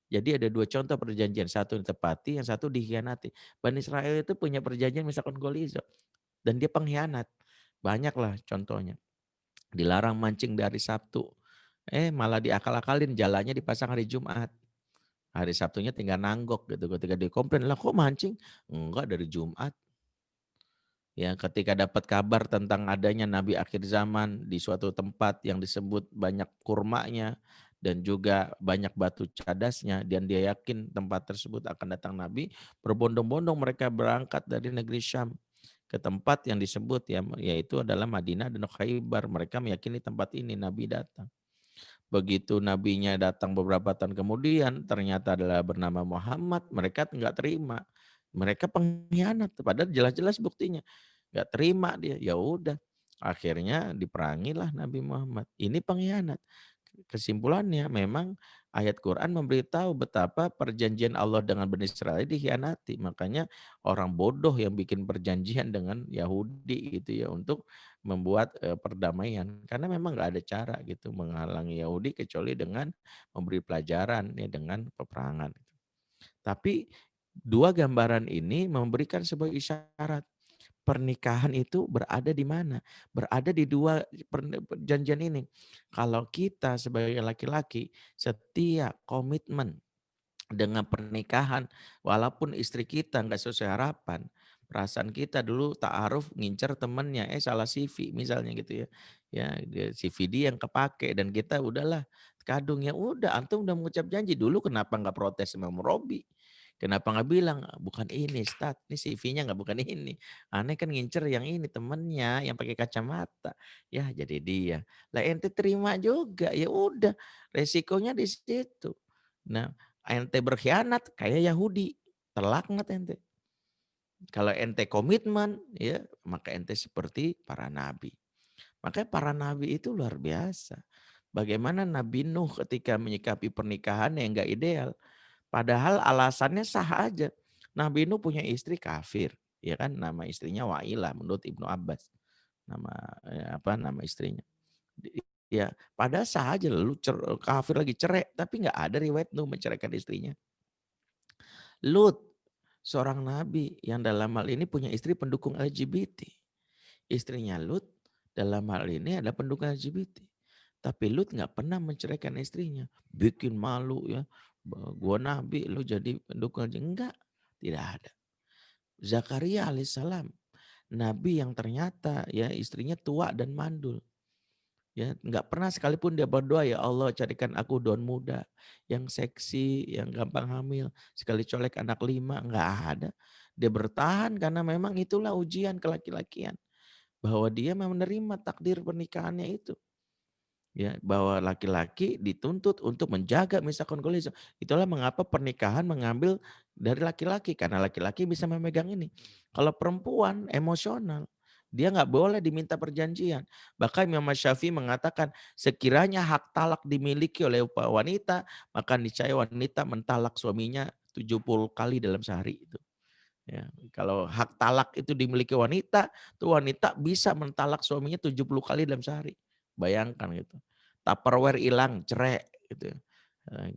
Jadi ada 2 contoh perjanjian, satu ditepati, yang satu dikhianati. Bani Israel itu punya perjanjian misalkan ghalidha dan dia pengkhianat. Banyaklah contohnya. Dilarang mancing dari Sabtu, malah diakal-akalin jalannya dipasang hari Jumat. Hari Sabtunya tinggal nanggok gitu, ketika dikomplain, "Lah kok mancing?" "Enggak, dari Jumat." Ya, ketika dapat kabar tentang adanya nabi akhir zaman di suatu tempat yang disebut banyak kurmanya dan juga banyak batu cadasnya dan dia yakin tempat tersebut akan datang nabi, berbondong-bondong mereka berangkat dari negeri Syam ke tempat yang disebut ya yaitu adalah Madinah dan Khaybar. Mereka meyakini tempat ini nabi datang. Begitu nabinya datang beberapa tahun kemudian ternyata adalah bernama Muhammad, mereka nggak terima. Mereka pengkhianat padahal jelas-jelas buktinya. Nggak terima dia, ya udah. Akhirnya diperangilah Nabi Muhammad. Ini pengkhianat. Kesimpulannya memang ayat Quran memberitahu betapa perjanjian Allah dengan Bani Israel dikhianati. Makanya orang bodoh yang bikin perjanjian dengan Yahudi gitu ya untuk membuat perdamaian. Karena memang nggak ada cara gitu menghalangi Yahudi kecuali dengan memberi pelajaran ya dengan peperangan. Tapi dua gambaran ini memberikan sebuah isyarat. Pernikahan itu berada di mana? Berada di dua perjanjian ini. Kalau kita sebagai laki-laki setia komitmen dengan pernikahan, walaupun istri kita nggak sesuai harapan, Perasaan kita dulu ta'aruf ngincer temennya, salah CV misalnya gitu ya. Ya, CV dia yang kepake dan kita udahlah kadung, ya udah antum udah mengucap janji dulu kenapa nggak protes sama Robi? Kenapa nggak bilang, bukan ini Ustaz, ini CV-nya nggak bukan ini. Aneh kan ngincer yang ini temennya yang pakai kacamata. Ya jadi dia. Lah ente terima juga, ya udah resikonya di situ. Nah, ente berkhianat kayak Yahudi, telaknat ente. Kalau ente komitmen, ya maka ente seperti para nabi. Makanya para nabi itu luar biasa. Bagaimana Nabi Nuh ketika menyikapi pernikahan yang enggak ideal. Padahal alasannya sah aja. Nabi Nuh punya istri kafir, ya kan? Nama istrinya Wailah menurut Ibnu Abbas. Nama nama istrinya. Ya, padahal sah aja lu kafir lagi cerai, tapi nggak ada riwayat Nuh menceraikan istrinya. Lut, seorang nabi yang dalam hal ini punya istri pendukung LGBT. Istrinya Lut dalam hal ini adalah pendukung LGBT. Tapi Lut nggak pernah menceraikan istrinya. Bikin malu ya. Gua nabi, lu jadi pendukung LGBT. Enggak, tidak ada. Zakaria alaihissalam, nabi yang ternyata ya istrinya tua dan mandul. Ya, nggak pernah sekalipun dia berdoa, ya Allah carikan aku daun muda yang seksi, yang gampang hamil, sekali colek anak 5, nggak ada. Dia bertahan karena memang itulah ujian kelaki-lakian, bahwa dia menerima takdir pernikahannya itu. Ya, bahwa laki-laki dituntut untuk menjaga misakon kolis. Itulah mengapa pernikahan mengambil dari laki-laki, karena laki-laki bisa memegang ini. Kalau perempuan emosional, dia nggak boleh diminta perjanjian. Bahkan Imam Syafi'i mengatakan sekiranya hak talak dimiliki oleh wanita, maka niscaya wanita mentalak suaminya 70 kali dalam sehari itu. Ya, kalau hak talak itu dimiliki wanita, tuh wanita bisa mentalak suaminya 70 kali dalam sehari. Bayangkan gitu. Tupperware hilang, cerai gitu.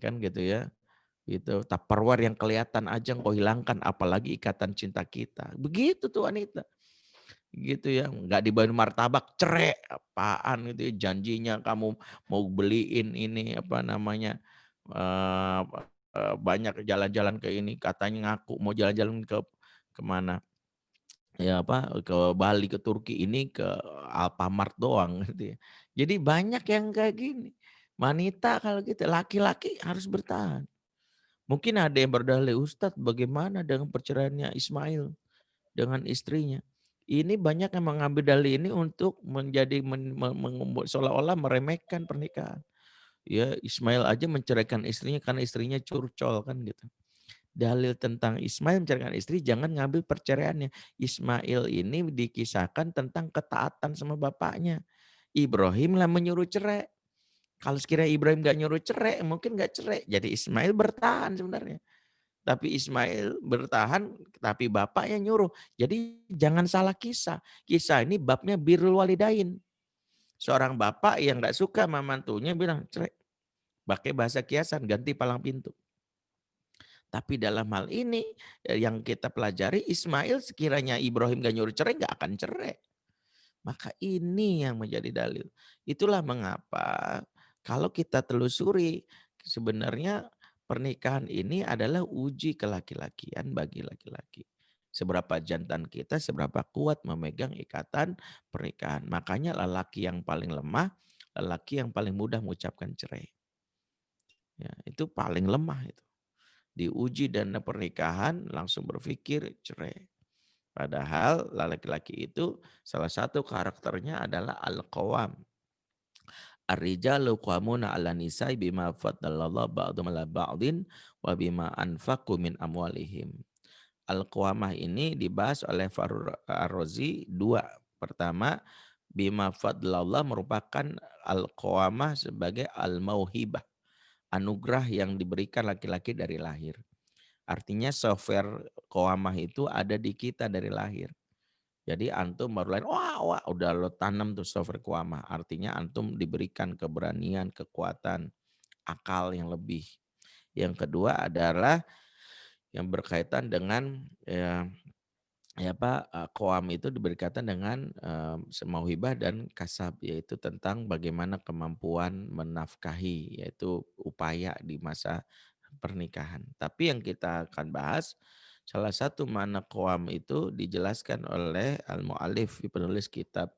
Kan gitu ya. Itu Tupperware yang kelihatan aja kau hilangkan, apalagi ikatan cinta kita. Begitu tuh wanita. Gitu ya, nggak dibawain martabak, cerai. Apaan gitu ya, janjinya kamu mau beliin ini apa namanya, eh, banyak jalan-jalan ke ini, katanya ngaku mau jalan-jalan ke mana, ya apa, ke Bali, ke Turki, ini ke Alfamart doang gitu ya. Jadi banyak yang kayak gini. Wanita kalau gitu, laki-laki harus bertahan. Mungkin ada yang berdalih, Ustadz bagaimana dengan perceraiannya Ismail dengan istrinya? Ini banyak yang mengambil dalih ini untuk menjadi seolah-olah meremehkan pernikahan. Ya Ismail aja menceraikan istrinya karena istrinya curcol kan gitu. Dalil tentang Ismail menceraikan istri, jangan ngambil perceraiannya. Ismail ini dikisahkan tentang ketaatan sama bapaknya. Ibrahim lah menyuruh cerai. Kalau sekiranya Ibrahim gak nyuruh cerai, mungkin gak cerai. Jadi Ismail bertahan sebenarnya. Tapi Ismail bertahan, tapi bapaknya nyuruh. Jadi jangan salah kisah. Kisah ini babnya birrul walidain. Seorang bapak yang gak suka sama mantunya bilang cerai. Pakai bahasa kiasan, ganti palang pintu. Tapi dalam hal ini yang kita pelajari, Ismail sekiranya Ibrahim gak nyuruh cerai, gak akan cerai. Maka ini yang menjadi dalil. Itulah mengapa kalau kita telusuri sebenarnya pernikahan ini adalah uji kelaki-lakian bagi laki-laki. Seberapa jantan kita, seberapa kuat memegang ikatan pernikahan. Makanya lelaki yang paling lemah, lelaki yang paling mudah mengucapkan cerai. Ya, itu paling lemah itu. Diuji dana pernikahan langsung berpikir cerai. Padahal laki-laki itu salah satu karakternya adalah al-qawam. Ar-rijalu qawwamuna 'alan nisa'i bima faddalallahu ba'dhum 'ala ba'din wa bima anfaqu min amwalihim. Al-qawamah ini dibahas oleh Farur Ar-Razi 2. Pertama, bima faddalallahu merupakan al-qawamah sebagai al-mauhibah, anugerah yang diberikan laki-laki dari lahir. Artinya software qawamah itu ada di kita dari lahir. Jadi antum baru lahir, wah udah lo tanam tuh software qawamah. Artinya antum diberikan keberanian, kekuatan, akal yang lebih. Yang kedua adalah yang berkaitan dengan qawam itu berkaitan dengan semauhibah dan kasab, yaitu tentang bagaimana kemampuan menafkahi, yaitu upaya di masa pernikahan. Tapi yang kita akan bahas Salah satu makna qawam itu dijelaskan oleh al-mu'allif, penulis kitab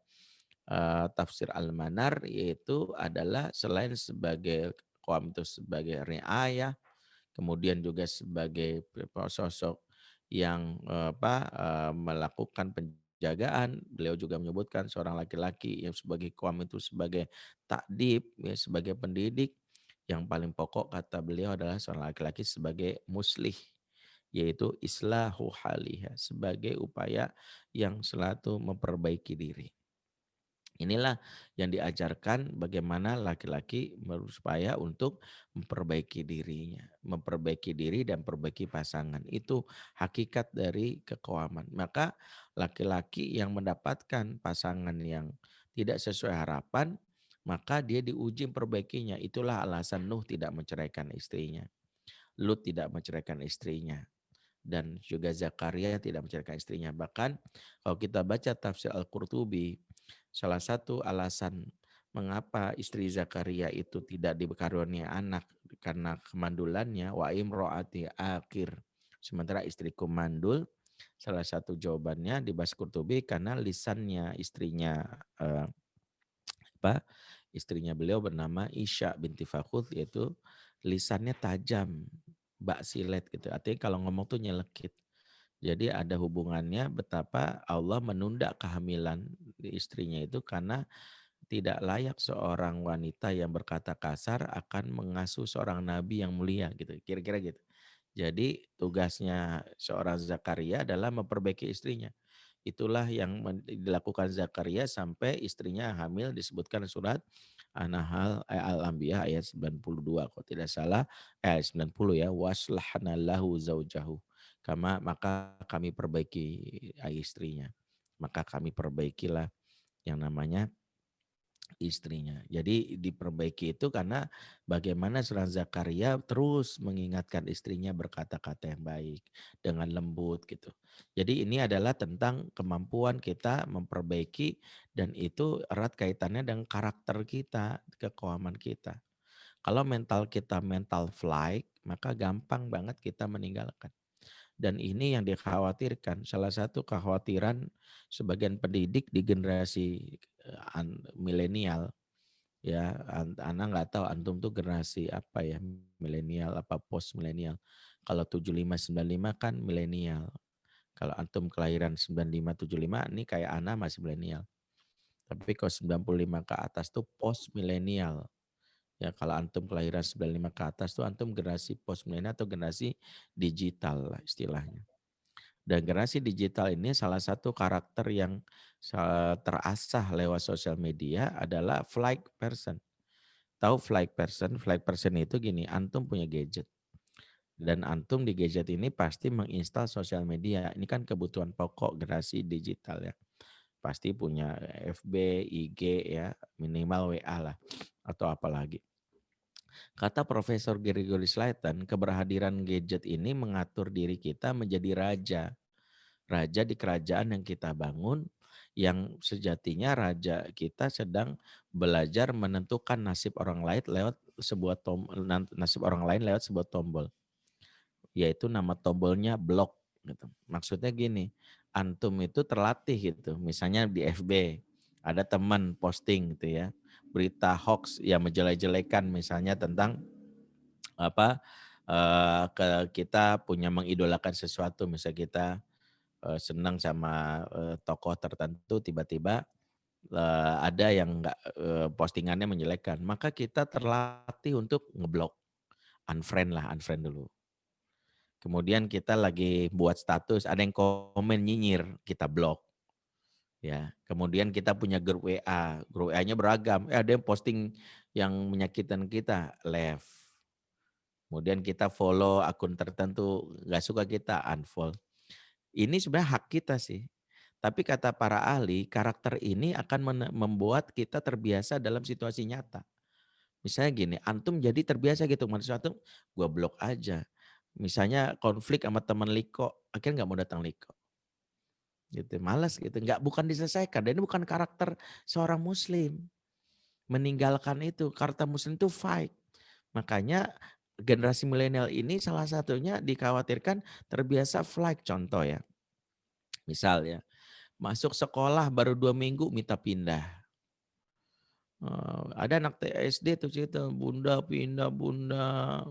tafsir Al-Manar, yaitu adalah selain sebagai qawam itu sebagai riayah, kemudian juga sebagai sosok yang melakukan penjagaan. Beliau juga menyebutkan seorang laki-laki yang sebagai qawam itu sebagai takdib, ya, sebagai pendidik. Yang paling pokok kata beliau adalah seorang laki-laki sebagai muslih, yaitu islahu haliha, sebagai upaya yang selalu memperbaiki diri. Inilah yang diajarkan bagaimana laki-laki berupaya untuk memperbaiki dirinya, memperbaiki diri dan perbaiki pasangan. Itu hakikat dari keqawaman. Maka laki-laki yang mendapatkan pasangan yang tidak sesuai harapan, maka dia diuji memperbaikinya. Itulah alasan Nuh tidak menceraikan istrinya. Lut tidak menceraikan istrinya. Dan juga Zakaria tidak menceraikan istrinya. Bahkan kalau kita baca tafsir Al-Qurtubi, salah satu alasan mengapa istri Zakaria itu tidak dikaruniai anak karena kemandulannya, wa imro'ati akhir. Sementara istriku mandul, salah satu jawabannya di Bas Qurtubi karena lisannya istrinya istrinya beliau bernama Isya binti Fakhud, yaitu lisannya tajam, bak silet gitu. Artinya kalau ngomong tuh nyelekit. Jadi ada hubungannya betapa Allah menunda kehamilan di istrinya itu karena tidak layak seorang wanita yang berkata kasar akan mengasuh seorang nabi yang mulia gitu. Kira-kira gitu. Jadi tugasnya seorang Zakaria adalah memperbaiki istrinya. Itulah yang dilakukan Zakaria sampai istrinya hamil, disebutkan surat An-Nahl Al-Anbiya ayat 92 kalau tidak salah, 90 ya, waslahna lahu zaujahu. Maka kami perbaiki istrinya. Maka kami perbaikilah yang namanya istrinya. Jadi diperbaiki itu karena bagaimana seorang Zakaria terus mengingatkan istrinya berkata-kata yang baik dengan lembut gitu. Jadi ini adalah tentang kemampuan kita memperbaiki dan itu erat kaitannya dengan karakter kita, keqawaman kita. Kalau mental kita mental flight, maka gampang banget kita meninggalkan. Dan ini yang dikhawatirkan, salah satu kekhawatiran sebagian pendidik di generasi milenial. Ya, Ana nggak tahu antum tuh generasi apa ya, milenial apa post milenial. Kalau 75 95 kan milenial. Kalau antum kelahiran 95 75 ini kayak Ana masih milenial. Tapi kalau 95 ke atas tuh post milenial. Ya, kalau antum kelahiran 95 ke atas tuh antum generasi post milenial atau generasi digital lah istilahnya. Dan generasi digital ini salah satu karakter yang terasah lewat sosial media adalah flight person. Tahu flight person? Flight person itu gini, antum punya gadget. Dan antum di gadget ini pasti menginstal sosial media. Ini kan kebutuhan pokok generasi digital ya. Pasti punya FB, IG ya, minimal WA lah. Atau apalagi. Kata Profesor Gregory Slayton, keberhadiran gadget ini mengatur diri kita menjadi raja. Raja di kerajaan yang kita bangun, yang sejatinya raja kita sedang belajar menentukan nasib orang lain lewat sebuah tombol, yaitu nama tombolnya blok gitu. Maksudnya gini, antum itu terlatih gitu. Misalnya di FB ada teman posting gitu ya, berita hoax yang menjelek-jelekan misalnya tentang kita punya mengidolakan sesuatu, misalnya kita senang sama tokoh tertentu, tiba-tiba ada yang enggak postingannya menjelekkan, maka kita terlatih untuk ngeblok, unfriend dulu. Kemudian kita lagi buat status, ada yang komen nyinyir, kita blok. Ya, kemudian kita punya grup WA, grup WA-nya beragam. Ada yang posting yang menyakitkan kita, left. Kemudian kita follow akun tertentu, nggak suka kita, unfollow. Ini sebenarnya hak kita sih. Tapi kata para ahli, karakter ini akan membuat kita terbiasa dalam situasi nyata. Misalnya gini, antum jadi terbiasa gitu, sesuatu, gue blok aja. Misalnya konflik sama teman Liko, akhirnya nggak mau datang Liko. Gitu, malas gitu, bukan diselesaikan. Dan ini bukan karakter seorang muslim. Meninggalkan itu, karakter muslim itu fight. Makanya generasi milenial ini salah satunya dikhawatirkan terbiasa flight, contoh ya. Misal ya, masuk sekolah baru 2 minggu minta pindah. Ada anak SD tuh cerita, "Bunda pindah, Bunda."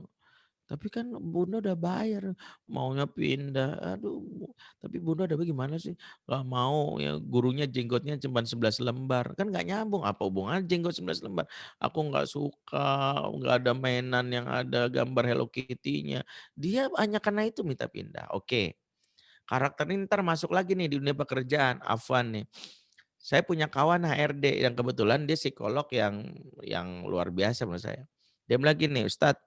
Tapi kan Bunda udah bayar, maunya pindah. Aduh, tapi Bunda ada bagaimana sih? Gak mau ya, gurunya jenggotnya cuma 11 lembar. Kan gak nyambung, apa hubungan jenggot 11 lembar? Aku gak suka, gak ada mainan yang ada gambar Hello Kitty-nya. Dia hanya karena itu minta pindah. Oke, karakter ini ntar masuk lagi nih di dunia pekerjaan, Afwan nih. Saya punya kawan HRD yang kebetulan dia psikolog yang luar biasa menurut saya. Dia bilang gini, Ustadz,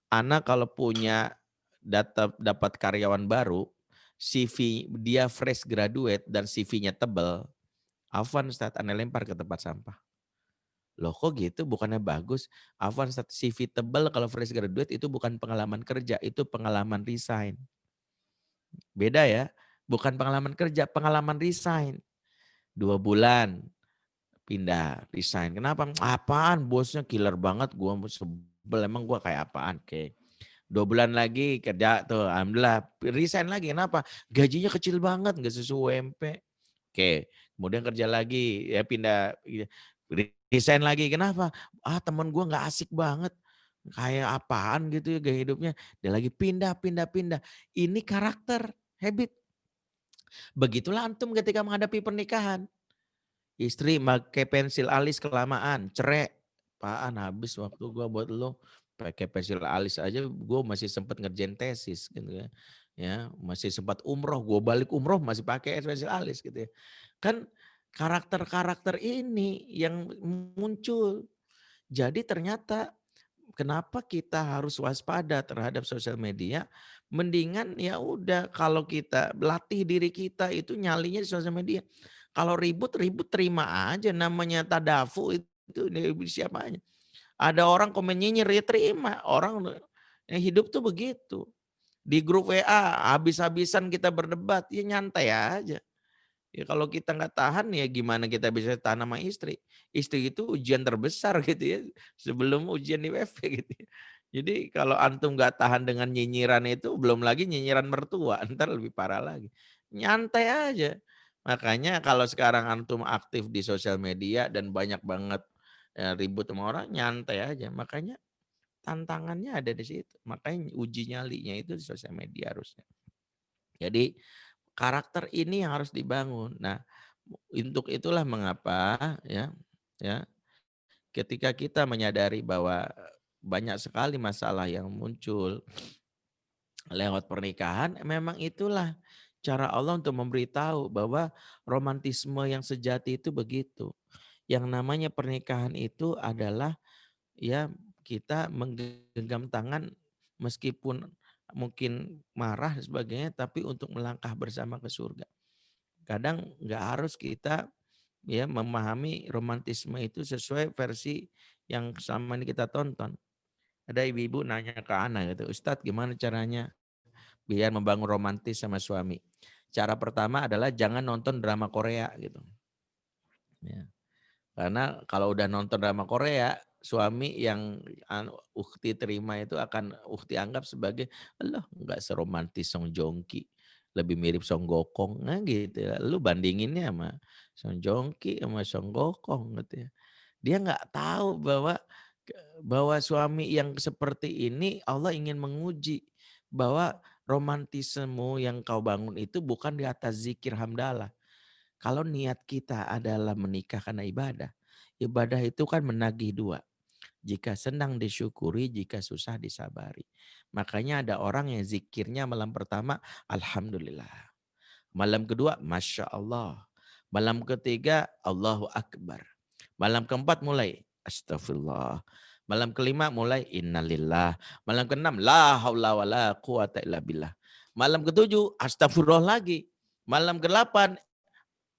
Ana kalau punya dapat karyawan baru, CV dia fresh graduate dan CV-nya tebal, Afwan Ustadz, Ana lempar ke tempat sampah. Loh kok gitu, bukannya bagus? Afwan Ustadz, CV tebal kalau fresh graduate itu bukan pengalaman kerja, itu pengalaman resign. Beda ya, bukan pengalaman kerja, pengalaman resign. 2 bulan pindah, resign. Kenapa? Apaan bosnya killer banget, gua sebel, emang gua kayak apaan? Oke. 2 bulan lagi kerja tuh, alhamdulillah resign lagi. Kenapa? Gajinya kecil banget, nggak sesuai UMP. Oke, kemudian kerja lagi, ya pindah, resign lagi. Kenapa? Temen gua nggak asik banget. Kayak apaan gitu ya gaya hidupnya. Dia lagi pindah. Ini karakter, habit. Begitulah antum ketika menghadapi pernikahan. Istri pakai pensil alis kelamaan, cerai. Apaan habis waktu gua buat lo. Pakai pensil alis aja gue masih sempat ngerjain tesis gitu ya. Ya, masih sempat umroh, gue balik umroh masih pakai pensil alis gitu ya. Kan karakter-karakter ini yang muncul. Jadi ternyata kenapa kita harus waspada terhadap sosial media? Mendingan ya udah kalau kita latih diri kita itu nyalinya di sosial media. Kalau ribut terima aja, namanya tadafu itu siapa aja. Ada orang komen nyinyir ya terima. Orang hidup tuh begitu. Di grup WA habis-habisan kita berdebat ya nyantai aja. Ya kalau kita nggak tahan ya gimana kita bisa tahan sama istri. Istri itu ujian terbesar gitu ya. Sebelum ujian di WP gitu ya. Jadi kalau antum nggak tahan dengan nyinyiran itu belum lagi nyinyiran mertua. Ntar lebih parah lagi. Nyantai aja. Makanya kalau sekarang antum aktif di sosial media dan banyak banget ribut sama orang, nyantai aja. Makanya tantangannya ada di situ. Makanya uji nyalinya itu di sosial media harusnya. Jadi karakter ini yang harus dibangun. Nah, untuk itulah mengapa ya ketika kita menyadari bahwa banyak sekali masalah yang muncul lewat pernikahan, memang itulah cara Allah untuk memberitahu bahwa romantisme yang sejati itu begitu. Yang namanya pernikahan itu adalah ya kita menggenggam tangan meskipun mungkin marah dan sebagainya, tapi untuk melangkah bersama ke surga. Kadang nggak harus kita ya memahami romantisme itu sesuai versi yang selama ini kita tonton. Ada ibu-ibu nanya ke Ana gitu, Ustadz gimana caranya biar membangun romantis sama suami? Cara pertama adalah jangan nonton drama Korea gitu. Ya. Karena kalau udah nonton drama Korea, suami yang ukti terima itu akan ukti anggap sebagai, "Alah nggak seromantis Song Joong Ki, lebih mirip Song Gokong." Nah gitu ya. Lu bandinginnya sama Song Joong Ki sama Song Gokong gitu ya. Dia nggak tahu bahwa suami yang seperti ini Allah ingin menguji bahwa romantisme yang kau bangun itu bukan di atas zikir hamdalah. Kalau niat kita adalah menikah karena ibadah, ibadah itu kan menagih 2. Jika senang disyukuri, jika susah disabari. Makanya ada orang yang zikirnya malam pertama, Alhamdulillah. Malam kedua, Masya Allah. Malam ketiga, Allahu Akbar. Malam keempat mulai, Astagfirullah. Malam kelima mulai, Innalillah. Malam keenam, La haula wa la quwata illa billah. Malam ketujuh, Astagfirullah lagi. Malam ke-8,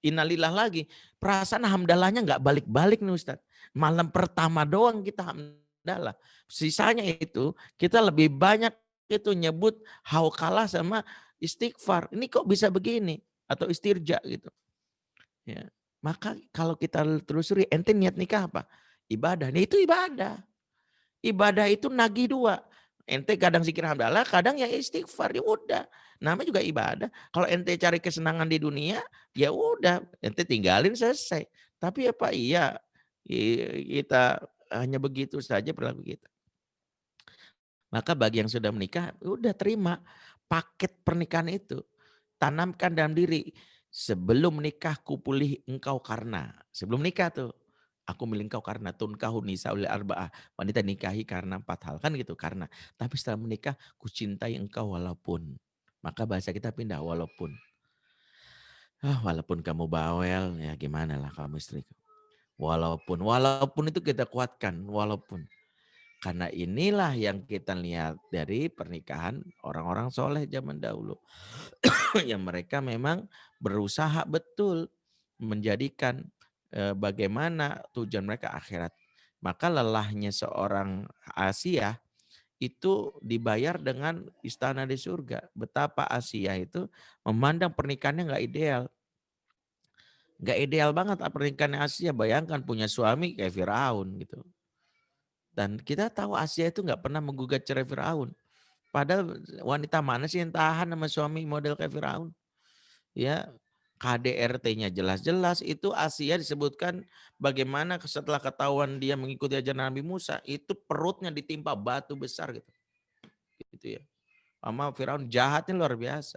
Innalillah lagi. Perasaan hamdalahnya nggak balik-balik nih Ustaz. Malam pertama doang kita hamdalah. Sisanya itu kita lebih banyak itu nyebut haukalah sama istighfar. Ini kok bisa begini? Atau istirja gitu. Ya. Maka kalau kita telusuri, ente niat nikah apa? Ibadah. Nah itu ibadah. Ibadah itu nagih 2. Ente kadang zikir hamdalah, kadang ya istighfar, ya udah. Namanya juga ibadah. Kalau ente cari kesenangan di dunia, ya udah, ente tinggalin selesai. Tapi apa iya kita hanya begitu saja perilaku kita. Maka bagi yang sudah menikah, udah terima paket pernikahan itu. Tanamkan dalam diri, sebelum menikah kupilih engkau karena. Sebelum nikah tuh, aku milih engkau karena tunkahu nisaul arba'ah. Wanita nikahi karena 4 hal, kan gitu, karena. Tapi setelah menikah, kucintai engkau walaupun. Maka bahasa kita pindah, walaupun. Walaupun kamu bawel, ya gimana lah kamu istriku. Walaupun itu kita kuatkan, walaupun. Karena inilah yang kita lihat dari pernikahan orang-orang soleh zaman dahulu. Yang mereka memang berusaha betul menjadikan bagaimana tujuan mereka akhirat. Maka lelahnya seorang Asia itu dibayar dengan istana di surga. Betapa Asia itu memandang pernikahannya nggak ideal. Nggak ideal banget pernikahannya Asia. Bayangkan punya suami kayak Firaun gitu. Dan kita tahu Asia itu nggak pernah menggugat cerai Firaun. Padahal wanita mana sih yang tahan sama suami model kayak Firaun? Ya, KDRT-nya jelas-jelas itu Asia disebutkan bagaimana setelah ketahuan dia mengikuti ajaran Nabi Musa, itu perutnya ditimpa batu besar gitu. Gitu ya. Sama Firaun jahatnya luar biasa.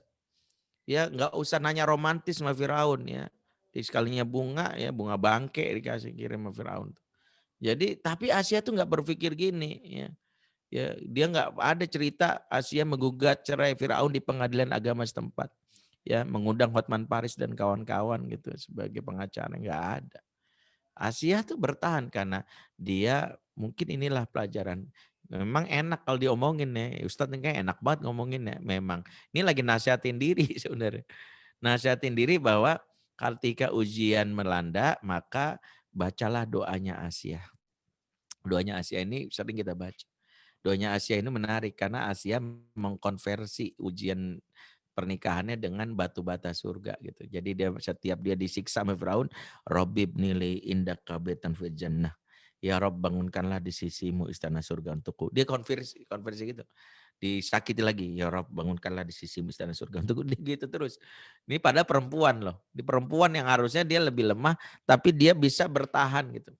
Ya, nggak usah nanya romantis sama Firaun ya. Di sekalinya bunga ya, bunga bangke dikasih kirim sama Firaun. Jadi tapi Asia tuh nggak berpikir gini ya. Ya, dia nggak ada cerita Asia menggugat cerai Firaun di pengadilan agama setempat. Ya, mengundang Hotman Paris dan kawan-kawan gitu sebagai pengacara, nggak ada. Asia tuh bertahan karena dia mungkin inilah pelajaran. Memang enak kalau diomongin ya, Ustadz ini kayak enak banget ngomongin ya. Memang ini lagi nasihatin diri sebenarnya. Nasihatin diri bahwa ketika ujian melanda maka bacalah doanya Asia. Doanya Asia ini sering kita baca. Doanya Asia ini menarik karena Asia mengkonversi ujian pernikahannya dengan batu bata surga gitu. Jadi dia setiap dia disiksa sama Firaun, Rabbib nilai indaka baitan fil jannah. Ya Rob bangunkanlah di sisimu istana surga untukku. Dia konversi gitu. Disakiti lagi, ya Rob bangunkanlah di sisimu istana surga untukku. Dia gitu terus. Ini pada perempuan loh. Di perempuan yang harusnya dia lebih lemah, tapi dia bisa bertahan gitu.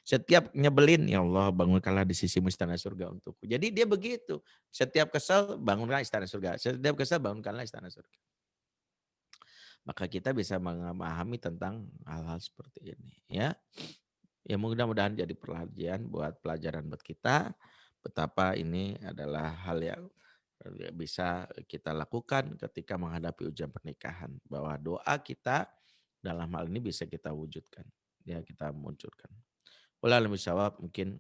Setiap nyebelin, ya Allah bangunkanlah di sisimu istana surga untukku. Jadi dia begitu. Setiap kesal bangunkanlah istana surga. Setiap kesal bangunkanlah istana surga. Maka kita bisa memahami tentang hal-hal seperti ini. Ya, ya mudah-mudahan jadi pelajaran buat kita. Betapa ini adalah hal yang bisa kita lakukan ketika menghadapi ujian pernikahan. Bahwa doa kita dalam hal ini bisa kita wujudkan. Ya, kita munculkan. Wallahu a'lam bishawab, mungkin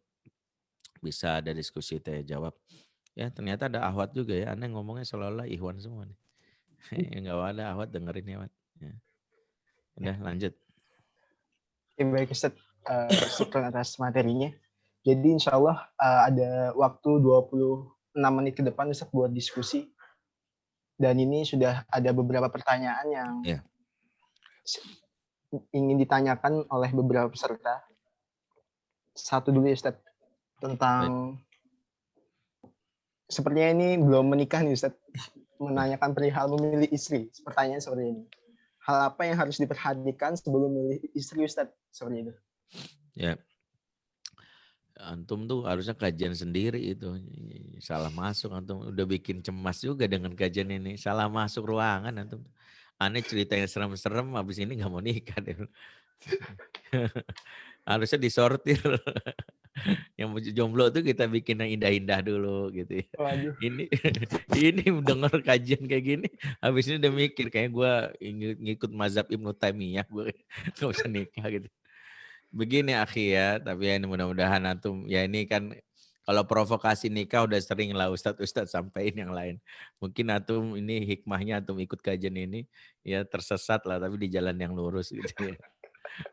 bisa ada diskusi tanya jawab. Ya ternyata ada Ahwat juga ya. Aneh ngomongnya seolah-olah Ikhwan semua nih. Enggak ada Ahwat dengerin ya, Ahwat. Ya. Udah lanjut. Oke, baik Ustaz, syukran atas materinya. Jadi insya Allah ada waktu 26 menit ke depan Ustaz buat diskusi. Dan ini sudah ada beberapa pertanyaan yang Ya. ingin ditanyakan oleh beberapa peserta. Satu dulu ya Ustaz, tentang sepertinya ini belum menikah nih Ustaz, menanyakan perihal memilih istri. Pertanyaan seperti ini. Hal apa yang harus diperhatikan sebelum memilih istri Ustaz? Seperti itu. Ya. Antum tuh harusnya kajian sendiri itu. Salah masuk antum. Udah bikin cemas juga dengan kajian ini. Salah masuk ruangan antum. Aneh ceritanya serem-serem, habis ini nggak mau nikah deh. Harusnya disortir. Yang jomblo tuh kita bikin yang indah-indah dulu gitu ya. Waduh. Ini denger kajian kayak gini, habis ini udah mikir kayak gue ngikut mazhab Ibnu Taimiyah, gue nggak usah nikah gitu. Begini akhi ya, tapi ya ini mudah-mudahan antum ya ini kan kalau provokasi nikah udah sering lah Ustadz sampaikan yang lain. Mungkin antum ini hikmahnya antum ikut kajian ini ya tersesat lah tapi di jalan yang lurus gitu ya.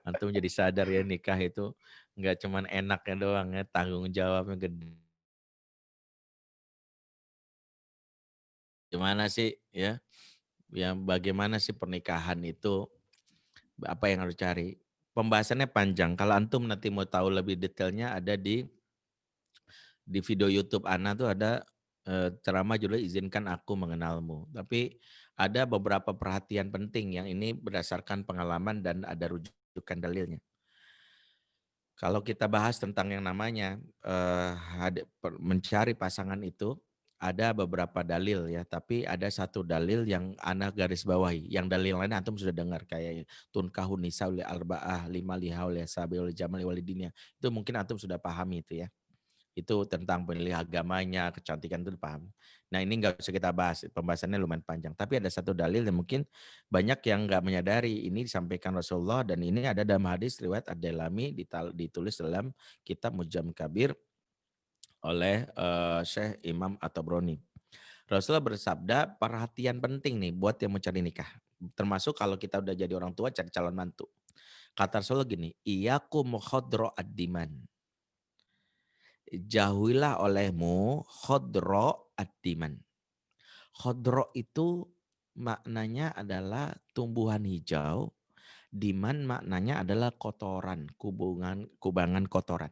Antum jadi sadar ya nikah itu nggak cuman enaknya doang ya, tanggung jawabnya gede. Gimana sih ya? Yang bagaimana sih pernikahan itu? Apa yang harus cari? Pembahasannya panjang. Kalau antum nanti mau tahu lebih detailnya ada di video YouTube Ana tuh ada ceramah judulnya Izinkan Aku Mengenalmu. Tapi ada beberapa perhatian penting yang ini berdasarkan pengalaman dan ada rujukan dalilnya. Kalau kita bahas tentang yang namanya mencari pasangan itu, ada beberapa dalil ya, tapi ada satu dalil yang ana garis bawahi. Yang dalil lain antum sudah dengar kayak tunkahun nisa uli arba'ah lima lihaul sabi uli jamal walidinya. Itu mungkin antum sudah pahami itu ya. Itu tentang pemilih agamanya, kecantikan itu paham. Nah ini nggak usah kita bahas, pembahasannya lumayan panjang. Tapi ada satu dalil yang mungkin banyak yang nggak menyadari. Ini disampaikan Rasulullah dan ini ada dalam hadis riwayat Ad-Dailami ditulis dalam kitab Mujam Kabir oleh Syekh Imam At-Tabrani. Rasulullah bersabda, perhatian penting nih buat yang mencari nikah. Termasuk kalau kita udah jadi orang tua cari calon mantu. Kata Rasulullah gini, iyakum khodro ad-diman. Jauhilah olehmu khodro ad-diman. Khodro itu maknanya adalah tumbuhan hijau, diman maknanya adalah kotoran, kubangan kotoran.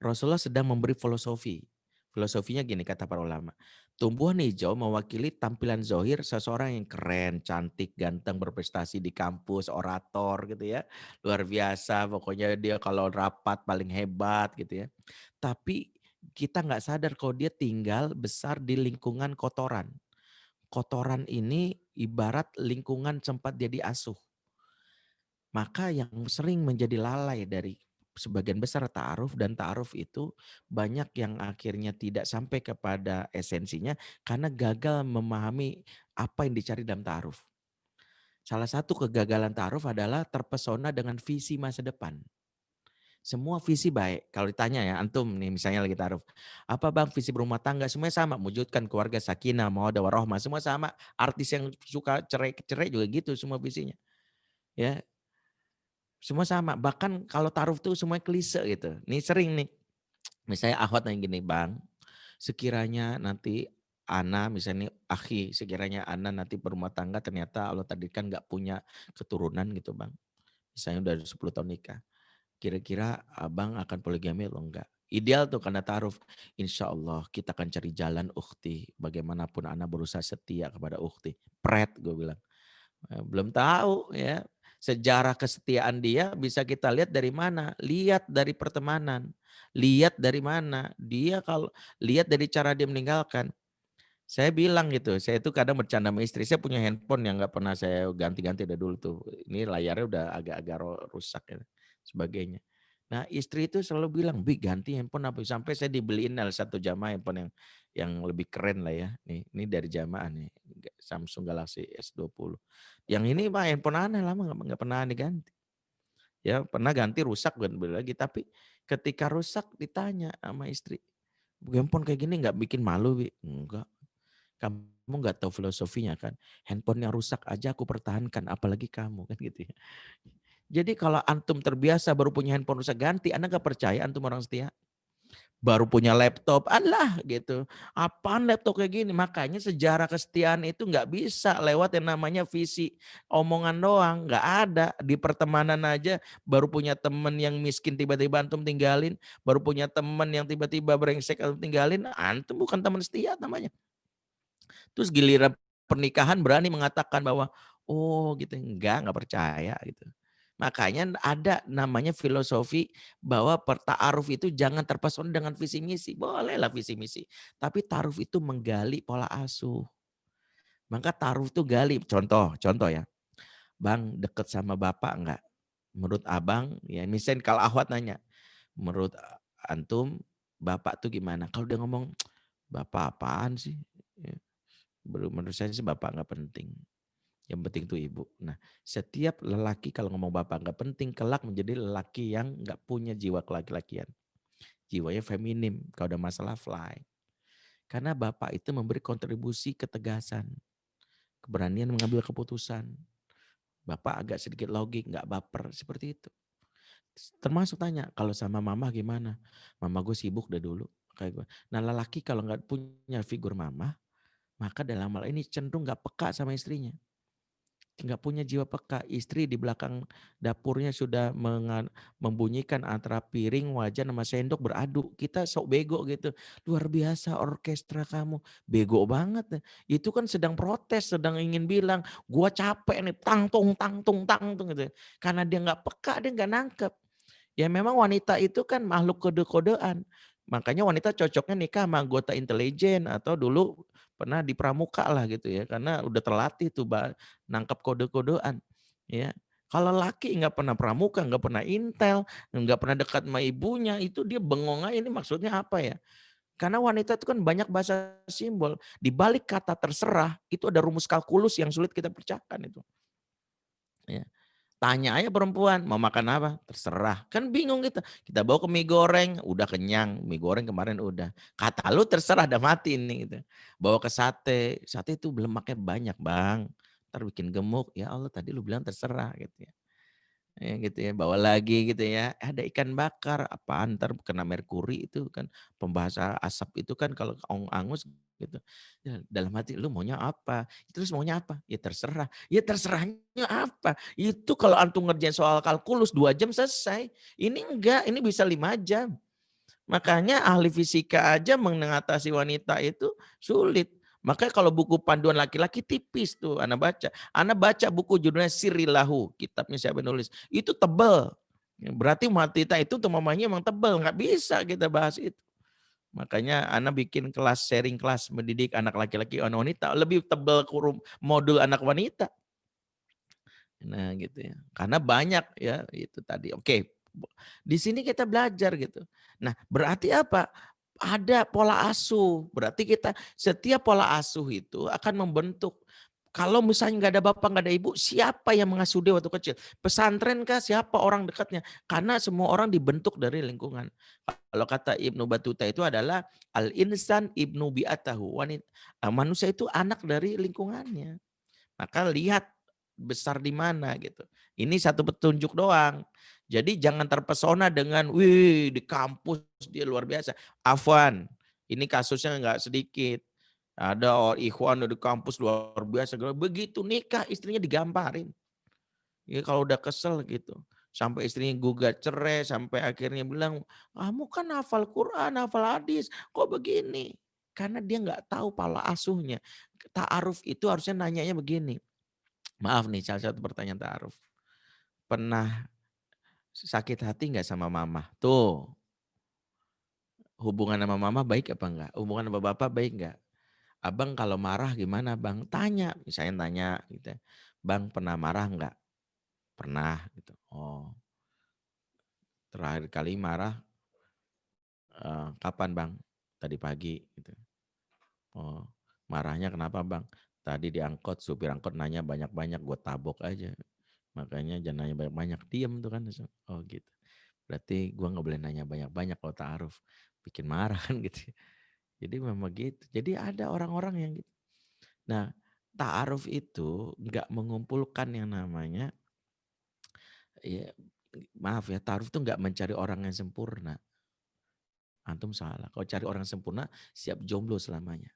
Rasulullah sedang memberi filosofi. Filosofinya gini kata para ulama. Tumbuhan hijau mewakili tampilan zohir seseorang yang keren, cantik, ganteng, berprestasi di kampus, orator gitu ya. Luar biasa, pokoknya dia kalau rapat paling hebat gitu ya. Tapi kita nggak sadar kalau dia tinggal besar di lingkungan kotoran. Kotoran ini ibarat lingkungan tempat dia diasuh. Maka yang sering menjadi lalai dari sebagian besar ta'aruf, dan ta'aruf itu banyak yang akhirnya tidak sampai kepada esensinya karena gagal memahami apa yang dicari dalam ta'aruf. Salah satu kegagalan ta'aruf adalah terpesona dengan visi masa depan. Semua visi baik. Kalau ditanya ya, antum nih misalnya lagi ta'aruf. Apa bang visi berumah tangga? Semuanya sama. Mewujudkan keluarga sakinah, mawaddah warahmah. Semua sama. Artis yang suka cerai juga gitu semua visinya. Ya, semua sama. Bahkan kalau ta'aruf tuh semuanya klise gitu. Nih sering nih. Misalnya akhwat yang gini, bang. Sekiranya nanti Ana misalnya akhi, sekiranya Ana nanti berumah tangga ternyata Allah takdirkan nggak punya keturunan gitu bang. Misalnya udah 10 tahun nikah. Kira-kira abang akan poligami atau enggak? Ideal tuh karena ta'aruf. Insya Allah kita akan cari jalan ukhti. Bagaimanapun Ana berusaha setia kepada ukhti. Pret gue bilang. Belum tahu ya. Sejarah kesetiaan dia bisa kita lihat dari mana? Lihat dari pertemanan. Lihat dari mana? Dia kalau lihat dari cara dia meninggalkan. Saya bilang gitu, saya itu kadang bercanda sama istri. Saya punya handphone yang nggak pernah saya ganti-ganti dari dulu tuh. Ini layarnya udah agak-agak rusak ya, sebagainya. Nah istri itu selalu bilang, Bi ganti handphone apa? Sampai saya dibeliin satu jamaah handphone yang lebih keren lah ya. Nih, ini dari jamaah nih, Samsung Galaxy S20. Yang ini mah handphone aneh lama nggak pernah diganti. Ya pernah ganti rusak bukan beli lagi. Tapi ketika rusak ditanya sama istri, handphone kayak gini nggak bikin malu Bi? Enggak. Kamu nggak tahu filosofinya kan. Handphonenya rusak aja aku pertahankan, apalagi kamu kan gitu ya. Jadi kalau antum terbiasa baru punya handphone rusak ganti, Anda nggak percaya antum orang setia. Baru punya laptop, alah gitu. Apaan laptop kayak gini? Makanya sejarah kesetiaan itu nggak bisa lewat yang namanya visi omongan doang. Nggak ada. Di pertemanan aja baru punya temen yang miskin tiba-tiba antum tinggalin. Baru punya temen yang tiba-tiba brengsek antum tinggalin. Antum bukan teman setia namanya. Terus giliran pernikahan berani mengatakan bahwa, oh gitu, enggak percaya gitu. Makanya ada namanya filosofi bahwa ta'aruf itu jangan terpesona dengan visi misi. Bolehlah visi misi. Tapi ta'aruf itu menggali pola asuh. Maka ta'aruf itu gali. Contoh ya. Bang deket sama bapak enggak? Menurut abang, ya misalnya kalau Ahwat nanya. Menurut antum, bapak tuh gimana? Kalau dia ngomong, bapak apaan sih? Ya, menurut saya sih bapak nggak penting. Yang penting tuh ibu. Nah, setiap lelaki kalau ngomong bapak nggak penting, kelak menjadi lelaki yang nggak punya jiwa kelaki-lakian. Jiwanya feminim, kalau ada masalah fly. Karena bapak itu memberi kontribusi ketegasan, keberanian mengambil keputusan. Bapak agak sedikit logik, nggak baper, seperti itu. Termasuk tanya, kalau sama mama gimana? Mama gue sibuk dari dulu. Kayak gue. Nah lelaki kalau nggak punya figur mama, maka dalam hal ini cenderung nggak peka sama istrinya. nggak punya jiwa peka. Istri di belakang dapurnya sudah membunyikan antara piring, wajan, sama sendok beradu. Kita sok bego gitu. Luar biasa orkestra kamu. Bego banget. Itu kan sedang protes, sedang ingin bilang, gua capek nih, tangtung gitu. Karena dia nggak peka, dia nggak nangkep. Ya memang wanita itu kan makhluk kode-kodean. Makanya wanita cocoknya nikah sama anggota intelijen atau dulu pernah di pramuka lah gitu ya. Karena udah terlatih tuh nangkep kode-kodean. Ya. Kalau laki nggak pernah pramuka, nggak pernah intel, nggak pernah dekat sama ibunya, itu dia bengong aja ini maksudnya apa ya. Karena wanita itu kan banyak bahasa simbol. Di balik kata terserah itu ada rumus kalkulus yang sulit kita pecahkan itu. Ya. Tanya aja perempuan, mau makan apa? Terserah. Kan bingung gitu. Kita bawa ke mie goreng, udah kenyang. Mie goreng kemarin udah. Kata lu terserah, udah mati nih. Gitu. Bawa ke sate. Sate itu lemaknya banyak bang. Ntar bikin gemuk. Ya Allah tadi lu bilang terserah gitu ya. Ya gitu ya, bawa lagi gitu ya. Ada ikan bakar, apaan ntar kena merkuri itu kan. Pembahasa asap itu kan kalau angus gitu. Ya, dalam hati lu maunya apa? Terus maunya apa? Ya terserah. Ya terserahnya apa? Itu kalau antum ngerjain soal kalkulus 2 jam selesai. Ini enggak, ini bisa 5 jam. Makanya ahli fisika aja mengatasi wanita itu sulit. Makanya kalau buku panduan laki-laki tipis tuh Anda baca. Anda baca buku judulnya Sirilahu, kitabnya siapa yang nulis. Itu tebel. Berarti wanita itu tuh mamanya emang tebel. Nggak bisa kita bahas itu. Makanya Anda bikin kelas, sharing kelas mendidik anak laki-laki, anak wanita. Lebih tebel modul anak wanita. Nah gitu ya. Karena banyak ya itu tadi. Oke. Di sini kita belajar gitu. Nah berarti apa? Ada pola asuh. Berarti kita setiap pola asuh itu akan membentuk. Kalau misalnya nggak ada bapak, nggak ada ibu, siapa yang mengasuh dia waktu kecil? Pesantren kah? Siapa orang dekatnya? Karena semua orang dibentuk dari lingkungan. Kalau kata Ibnu Batuta itu adalah al-insan ibnu bi'atahu. Manusia itu anak dari lingkungannya. Maka lihat besar di mana gitu. Ini satu petunjuk doang. Jadi jangan terpesona dengan, wih di kampus dia luar biasa. Afwan, ini kasusnya nggak sedikit. Ada orang ikhwan di kampus luar biasa. Begitu nikah istrinya digamparin. Ya kalau udah kesel gitu. Sampai istrinya gugat cerai, sampai akhirnya bilang, kamu kan hafal Quran, hafal hadis, kok begini? Karena dia nggak tahu pola asuhnya. Ta'aruf itu harusnya nanyanya begini. Maaf nih, salah satu pertanyaan ta'aruf. Pernah sakit hati nggak sama mama? Tuh, hubungan sama mama baik apa enggak? Hubungan sama bapak baik enggak? Abang kalau marah gimana bang? Tanya, misalnya tanya gitu. Bang pernah marah enggak? Pernah gitu. Oh, terakhir kali marah kapan bang? Tadi pagi gitu. Oh, marahnya kenapa bang? Tadi diangkut, supir angkot nanya banyak-banyak, gue tabok aja. Makanya jangan nanya banyak-banyak, diem tuh kan. Oh gitu. Berarti gue nggak boleh nanya banyak-banyak kalau ta'aruf. Bikin marah kan gitu. Jadi memang gitu. Jadi ada orang-orang yang gitu. Nah ta'aruf itu nggak mengumpulkan yang namanya, ya, maaf ya, ta'aruf itu nggak mencari orang yang sempurna. Antum salah. Kalau cari orang sempurna, siap jomblo selamanya.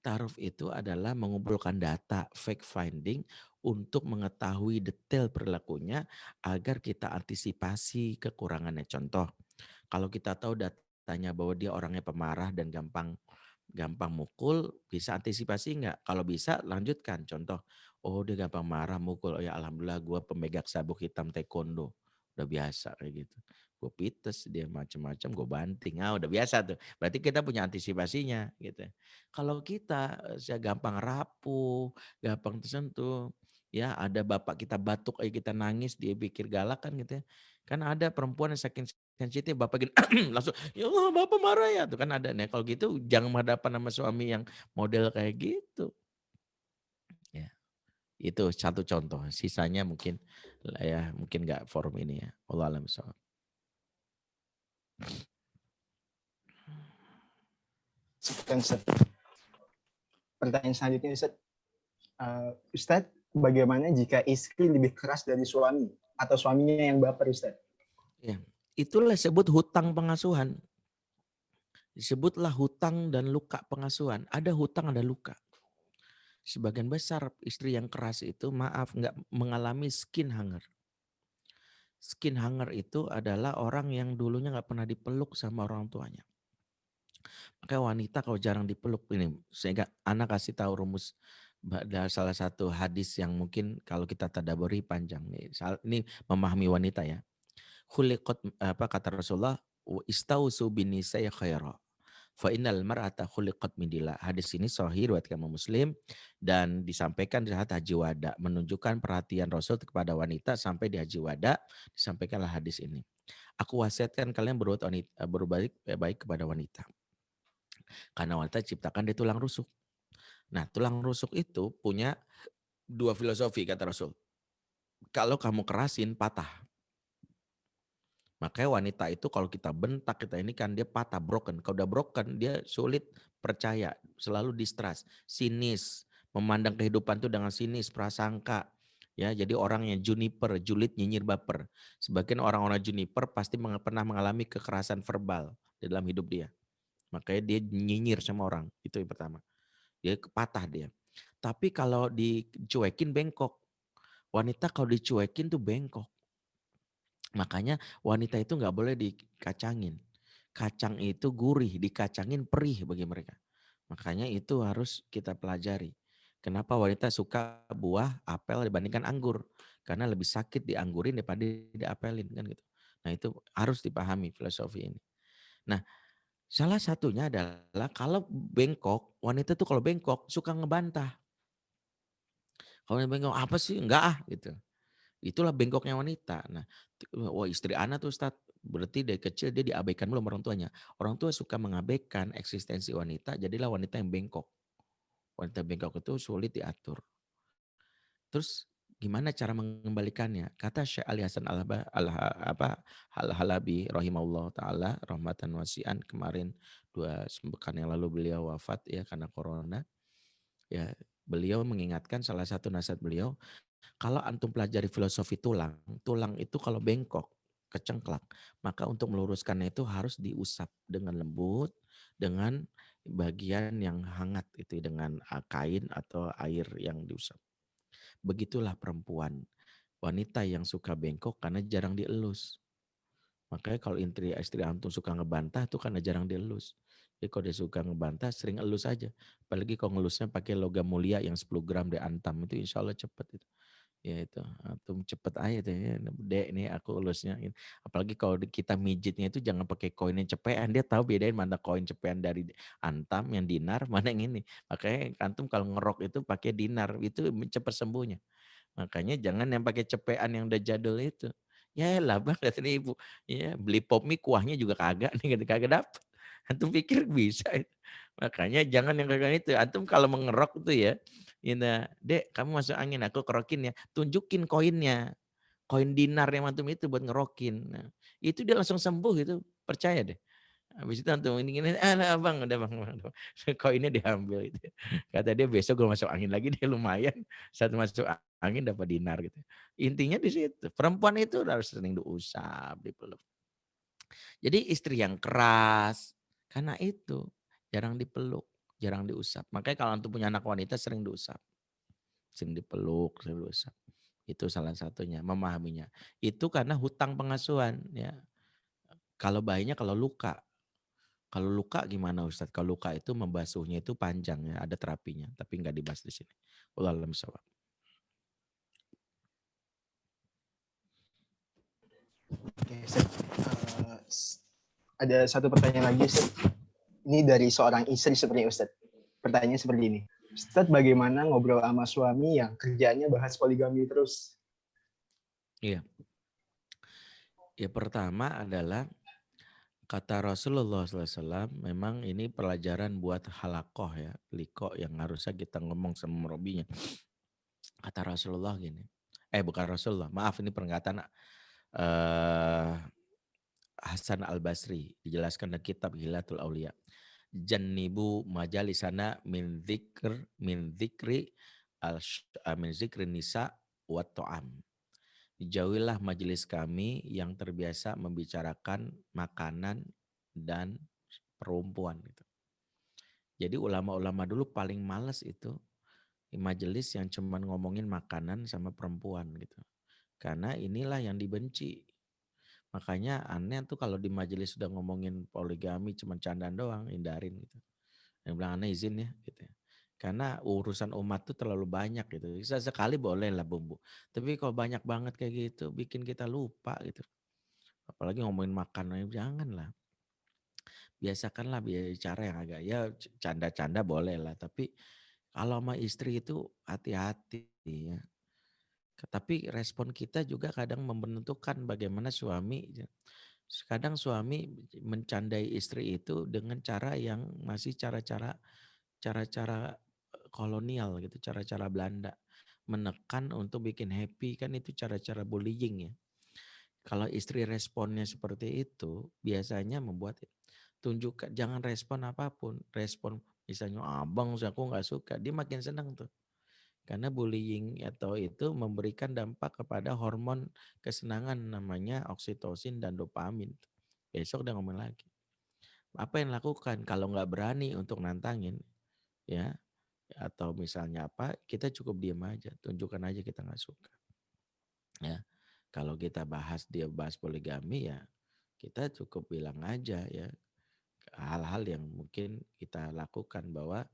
Ta'aruf itu adalah mengumpulkan data, fact finding untuk mengetahui detail perilakunya agar kita antisipasi kekurangannya. Contoh, kalau kita tahu datanya bahwa dia orangnya pemarah dan gampang mukul, bisa antisipasi enggak? Kalau bisa lanjutkan. Contoh, oh dia gampang marah mukul, oh ya alhamdulillah gue pemegang sabuk hitam taekwondo. Udah biasa kayak gitu. Gue pites dia macam-macam, gue banting. Udah biasa tuh. Berarti kita punya antisipasinya gitu. Kalau kita gampang rapuh, gampang tersentuh, ya ada bapak kita batuk aja kita nangis, dia pikir galak kan gitu ya. Kan ada perempuan yang saking sensitif bapak gini langsung, ya Allah bapak marah ya. Tuh kan ada. Nah kalau gitu jangan berhadapan sama suami yang model kayak gitu. Ya, itu satu contoh. Sisanya mungkin ya mungkin nggak forum ini ya. Wallahu a'lam bishawab. Sekian Ustaz. Pertanyaan selanjutnya Ustaz. Ustaz, bagaimana jika istri lebih keras dari suami atau suaminya yang baper Ustaz? Ya, itulah disebut hutang pengasuhan. Disebutlah hutang dan luka pengasuhan. Ada hutang, ada luka. Sebagian besar istri yang keras itu maaf nggak mengalami skin hunger. Skin hunger itu adalah orang yang dulunya nggak pernah dipeluk sama orang tuanya. Makanya wanita kalau jarang dipeluk ini, sehingga anak kasih tahu rumus dari salah satu hadis yang mungkin kalau kita tadabburi panjang nih. Ini memahami wanita ya. Khuliqat apa kata Rasulullah, istausu binisai khaira. Fa innal mar'ata khuliqat min dila. Hadis ini sahih riwayat Imam Muslim dan disampaikan di saat Haji Wada, menunjukkan perhatian Rasul kepada wanita sampai di Haji Wada disampaikanlah hadis ini. Aku wasiatkan kalian berbuat baik kepada wanita. Karena wanita diciptakan dari tulang rusuk. Nah, tulang rusuk itu punya dua filosofi kata Rasul. Kalau kamu kerasin patah. Makanya wanita itu kalau kita bentak, kita ini kan dia patah, broken. Kalau udah broken dia sulit percaya, selalu distrust, sinis, memandang kehidupan itu dengan sinis, prasangka. Ya, jadi orang yang juniper, julid, nyinyir, baper. Sebagian orang-orang juniper pasti pernah mengalami kekerasan verbal di dalam hidup dia. Makanya dia nyinyir sama orang, itu yang pertama. Dia patah dia. Tapi kalau dicuekin bengkok. Wanita kalau dicuekin tuh bengkok. Makanya wanita itu nggak boleh dikacangin. Kacang itu gurih, dikacangin perih bagi mereka. Makanya itu harus kita pelajari. Kenapa wanita suka buah apel dibandingkan anggur? Karena lebih sakit dianggurin daripada diapelin kan gitu. Nah itu harus dipahami filosofi ini. Nah salah satunya adalah kalau bengkok, wanita tuh kalau bengkok suka ngebantah. Kalau bengkok apa sih? Enggak ah gitu. Itulah bengkoknya wanita. Nah, wah istri anak tuh Ustaz, berarti dari kecil dia diabaikan belum orang tuanya. Orang tua suka mengabaikan eksistensi wanita, jadilah wanita yang bengkok. Wanita bengkok itu sulit diatur. Terus gimana cara mengembalikannya? Kata Syekh Ali Hasan Al-Halabi rahimahullah taala rahmatan wasi'an, kemarin 2 pekan yang lalu beliau wafat ya karena corona. Ya, beliau mengingatkan salah satu nasihat beliau, kalau antum pelajari filosofi tulang, tulang itu kalau bengkok, kecengklak, maka untuk meluruskannya itu harus diusap dengan lembut, dengan bagian yang hangat itu dengan kain atau air yang diusap. Begitulah perempuan, wanita yang suka bengkok karena jarang dielus. Makanya kalau istri antum suka ngebantah itu karena jarang dielus. Jadi kalau dia suka ngebantah sering elus aja. Apalagi kalau ngelusnya pakai logam mulia yang 10 gram diantam itu insya Allah cepet itu. Ya itu, antum cepet aja tuh ya, Dek ini aku elusnya. Apalagi kalau kita mijitnya itu jangan pakai koin yang cepean, dia tahu bedain mana koin cepean dari antam yang dinar, mana yang ini. Makanya antum kalau ngerok itu pakai dinar, itu cepet sembuhnya. Makanya jangan yang pakai cepean yang udah jadul itu. Ya lah bang, kata ibu, ya beli pop mie kuahnya juga kagak nih, kagak dapet. Antum pikir bisa itu. Makanya jangan yang kayak itu. Antum kalau mengerok itu ya, Dek kamu masuk angin, aku kerokin ya. Tunjukin koinnya. Koin dinar yang antum itu buat ngerokin. Nah, itu dia langsung sembuh itu, percaya deh. Habis itu antum ini, nah bang, udah bang, koinnya diambil itu. Kata dia besok gue masuk angin lagi dia lumayan. Satu masuk angin dapat dinar gitu. Intinya di situ. Perempuan itu harus sering diusap, dipeluk. Jadi istri yang keras, karena itu jarang dipeluk, jarang diusap. Makanya kalau antum punya anak wanita sering diusap. Sering dipeluk, sering diusap. Itu salah satunya, memahaminya. Itu karena hutang pengasuhan ya. Kalau bayinya kalau luka, gimana Ustadz? Kalau luka itu membasuhnya itu panjang ya, ada terapinya, tapi nggak dibahas di sini. Wallahu a'lam bishawab. Oke, Ustaz. Ada satu pertanyaan lagi, Ustaz. Ini dari seorang istri sepertinya, Ustaz. Pertanyaannya seperti ini. Ustaz, bagaimana ngobrol sama suami yang kerjanya bahas poligami terus? Iya. Ya pertama adalah kata Rasulullah SAW, memang ini pelajaran buat halakoh ya, liko yang harusnya kita ngomong sama Robinya. Kata Rasulullah gini, bukan Rasulullah, maaf ini perkataan Hasan Al-Basri, dijelaskan dalam kitab Hilatul Aulia. Jannibu majalisana min zikri nisa wa ta'am. Jauhilah majelis kami yang terbiasa membicarakan makanan dan perempuan gitu. Jadi ulama-ulama dulu paling males itu majelis yang cuman ngomongin makanan sama perempuan gitu. Karena inilah yang dibenci. Makanya aneh tuh kalau di majelis sudah ngomongin poligami cuman candaan doang, hindarin gitu. Yang bilang aneh izin ya gitu ya. Karena urusan umat tuh terlalu banyak gitu. Sekali boleh lah bumbu. Tapi kalau banyak banget kayak gitu bikin kita lupa gitu. Apalagi ngomongin makanan, janganlah. Biasakanlah bicara yang agak ya canda-canda boleh lah. Tapi kalau sama istri itu hati-hati ya. Tapi respon kita juga kadang menentukan bagaimana suami. Kadang suami mencandai istri itu dengan cara yang masih cara-cara kolonial gitu, cara-cara Belanda. Menekan untuk bikin happy kan itu cara-cara bullying ya. Kalau istri responnya seperti itu, biasanya membuat tunjukkan jangan respon apapun. Respon misalnya abang aku nggak suka, dia makin senang tuh. Karena bullying atau itu memberikan dampak kepada hormon kesenangan namanya oksitosin dan dopamin. Besok dia ngomong lagi. Apa yang lakukan kalau nggak berani untuk nantangin ya atau misalnya apa kita cukup diam aja, tunjukkan aja kita nggak suka. Ya kalau kita dia bahas poligami ya kita cukup bilang aja ya hal-hal yang mungkin kita lakukan bahwa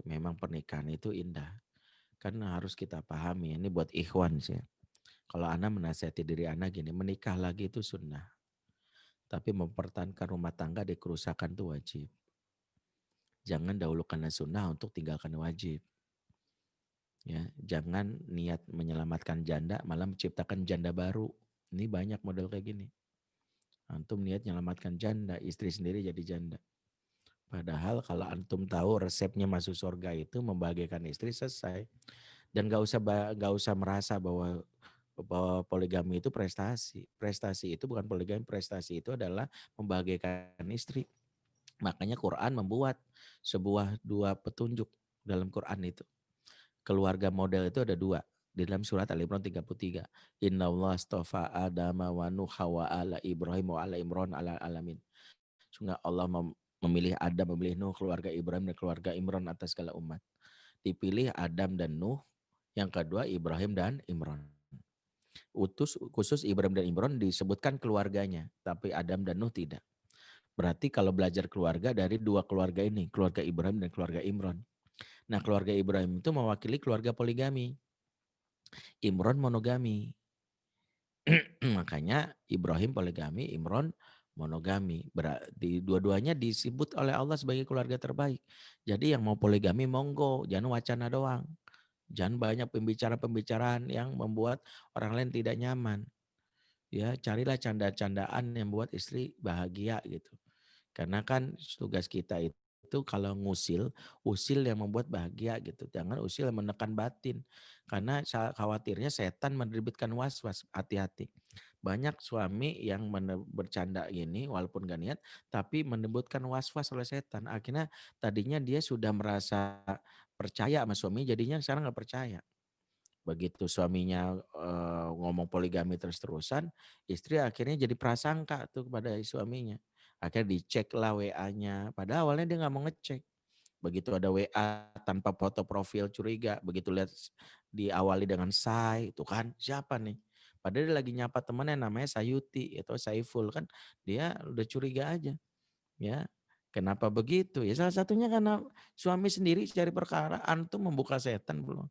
memang pernikahan itu indah. Karena harus kita pahami, ini buat ikhwan sih. Kalau Ana menasihati diri Ana gini, menikah lagi itu sunnah. Tapi mempertahankan rumah tangga di kerusakan itu wajib. Jangan dahulukan sunnah untuk tinggalkan wajib. Ya, jangan niat menyelamatkan janda, malah menciptakan janda baru. Ini banyak model kayak gini. Antum niat menyelamatkan janda, istri sendiri jadi janda. Padahal kalau antum tahu resepnya masuk surga itu membahagiakan istri selesai. Dan gak usah merasa bahwa poligami itu prestasi. Prestasi itu bukan poligami, prestasi itu adalah membahagiakan istri. Makanya Quran membuat dua petunjuk dalam Quran itu. Keluarga model itu ada dua. Di dalam surat Al-Imran 33. Inna Allah astafa Adama wa Nuha wa ala Ibrahim wa ala Imran ala alamin. Sungguh Allah memilih Adam, memilih Nuh, keluarga Ibrahim dan keluarga Imran atas segala umat. Dipilih Adam dan Nuh, yang kedua Ibrahim dan Imran. Khusus Ibrahim dan Imran disebutkan keluarganya, tapi Adam dan Nuh tidak. Berarti kalau belajar keluarga dari dua keluarga ini, keluarga Ibrahim dan keluarga Imran. Nah, keluarga Ibrahim itu mewakili keluarga poligami. Imran monogami. Makanya Ibrahim poligami, Imran monogami. Berarti dua-duanya disebut oleh Allah sebagai keluarga terbaik. Jadi yang mau poligami monggo, jangan wacana doang. Jangan banyak pembicaraan-pembicaraan yang membuat orang lain tidak nyaman. Ya, carilah canda-candaan yang membuat istri bahagia gitu. Karena kan tugas kita itu kalau usil yang membuat bahagia gitu. Jangan usil yang menekan batin. Karena khawatirnya setan menerbitkan was-was, hati-hati. Banyak suami yang bercanda gini walaupun gak niat, tapi menyebutkan was-was oleh setan. Akhirnya tadinya dia sudah merasa percaya sama suami, jadinya sekarang gak percaya. Begitu suaminya ngomong poligami terus-terusan, istri akhirnya jadi prasangka tuh kepada suaminya. Akhirnya dicek lah WA-nya, padahal awalnya dia nggak mau ngecek. Begitu ada WA tanpa foto profil curiga, begitu lihat diawali dengan Say, itu kan siapa nih? Padahal dia lagi nyapa temannya namanya Sayuti atau Saiful kan, dia udah curiga aja. Ya, kenapa begitu? Ya salah satunya karena suami sendiri cari perkara, antum membuka setan belum.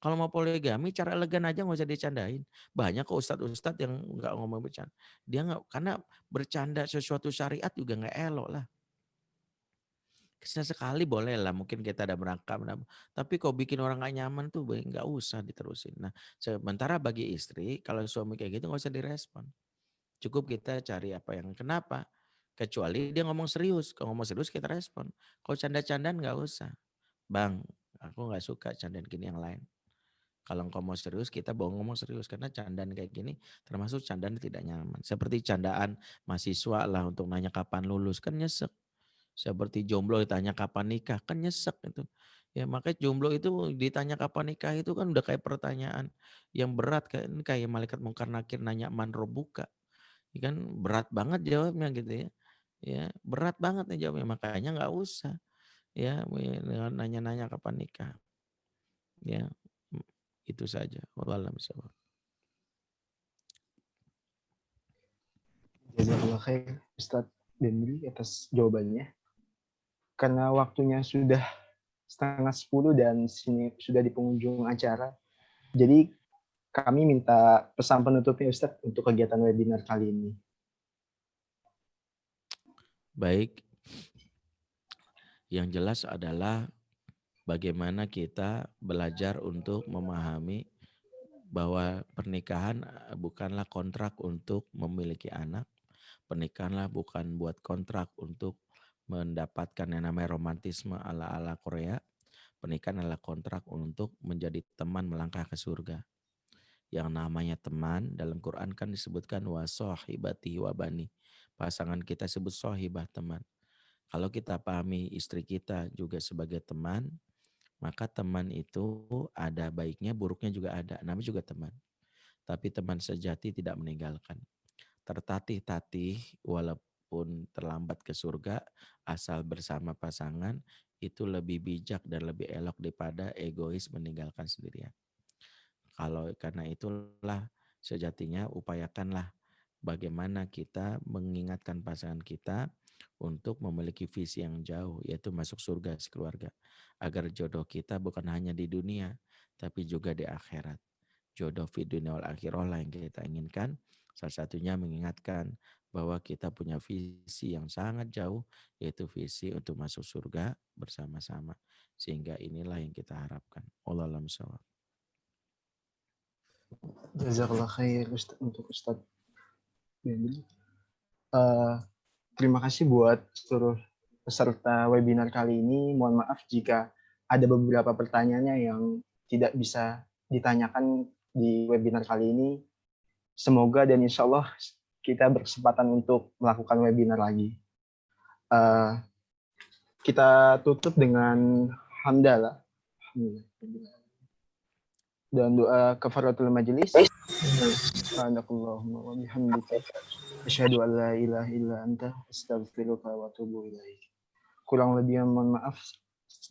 Kalau mau poligami cara elegan aja nggak usah dicandain. Banyak kok ustadz-ustadz yang nggak ngomong bercanda. Dia nggak karena bercanda sesuatu syariat juga nggak elok lah. Sekali boleh lah mungkin kita ada merangkap. Tapi kok bikin orang nggak nyaman tuh nggak usah diterusin. Nah sementara bagi istri kalau suami kayak gitu nggak usah direspon. Cukup kita cari apa yang kenapa. Kecuali dia ngomong serius. Kalau ngomong serius kita respon. Kalau canda-candaan nggak usah. Bang, aku nggak suka candaan gini yang lain. Kalau engkau mau serius, kita bawa ngomong serius. Karena candaan kayak gini termasuk candaan tidak nyaman. Seperti candaan mahasiswa lah untuk nanya kapan lulus. Kan nyesek. Seperti jomblo ditanya kapan nikah. Kan nyesek itu. Ya makanya jomblo itu ditanya kapan nikah itu kan udah kayak pertanyaan yang berat. Kayak malaikat mungkar nakir nanya man robuka. Ya kan berat banget jawabnya gitu ya. Ya berat banget nih jawabnya. Makanya nggak usah. Ya nanya-nanya kapan nikah. Ya, itu saja. Wallahu a'lam. Jazakallah khair Ustadz Dendri atas jawabannya. Karena waktunya sudah 9:30 dan sini sudah di penghujung acara. Jadi kami minta pesan penutupnya Ustadz untuk kegiatan webinar kali ini. Baik. Yang jelas adalah bagaimana kita belajar untuk memahami bahwa pernikahan bukanlah kontrak untuk memiliki anak. Pernikahanlah bukan buat kontrak untuk mendapatkan yang namanya romantisme ala-ala Korea. Pernikahan adalah kontrak untuk menjadi teman melangkah ke surga. Yang namanya teman dalam Quran kan disebutkan wa sahibati wa bani. Pasangan kita sebut sahibah, teman. Kalau kita pahami istri kita juga sebagai teman, maka teman itu ada baiknya, buruknya juga ada. Namanya juga teman. Tapi teman sejati tidak meninggalkan. Tertatih-tatih walaupun terlambat ke surga, asal bersama pasangan, itu lebih bijak dan lebih elok daripada egois meninggalkan sendirian. Karena itulah sejatinya upayakanlah bagaimana kita mengingatkan pasangan kita untuk memiliki visi yang jauh, yaitu masuk surga sekeluarga. Agar jodoh kita bukan hanya di dunia, tapi juga di akhirat. Jodoh fi dunia wal akhirah lah yang kita inginkan. Salah satunya mengingatkan bahwa kita punya visi yang sangat jauh, yaitu visi untuk masuk surga bersama-sama. Sehingga inilah yang kita harapkan. Wallahu a'lam bishawab. Jazakallah khair untuk Ustadz Dendri. Terima kasih buat seluruh peserta webinar kali ini. Mohon maaf jika ada beberapa pertanyaannya yang tidak bisa ditanyakan di webinar kali ini. Semoga dan insya Allah kita berkesempatan untuk melakukan webinar lagi. Kita tutup dengan hamdalah dan doa kafaratul majelis. Subhanakallahumma wa bihamdika asyhadu an la ilaha illa anta astaghfiruka wa atubu ilaik. Kurang lebih mohon maaf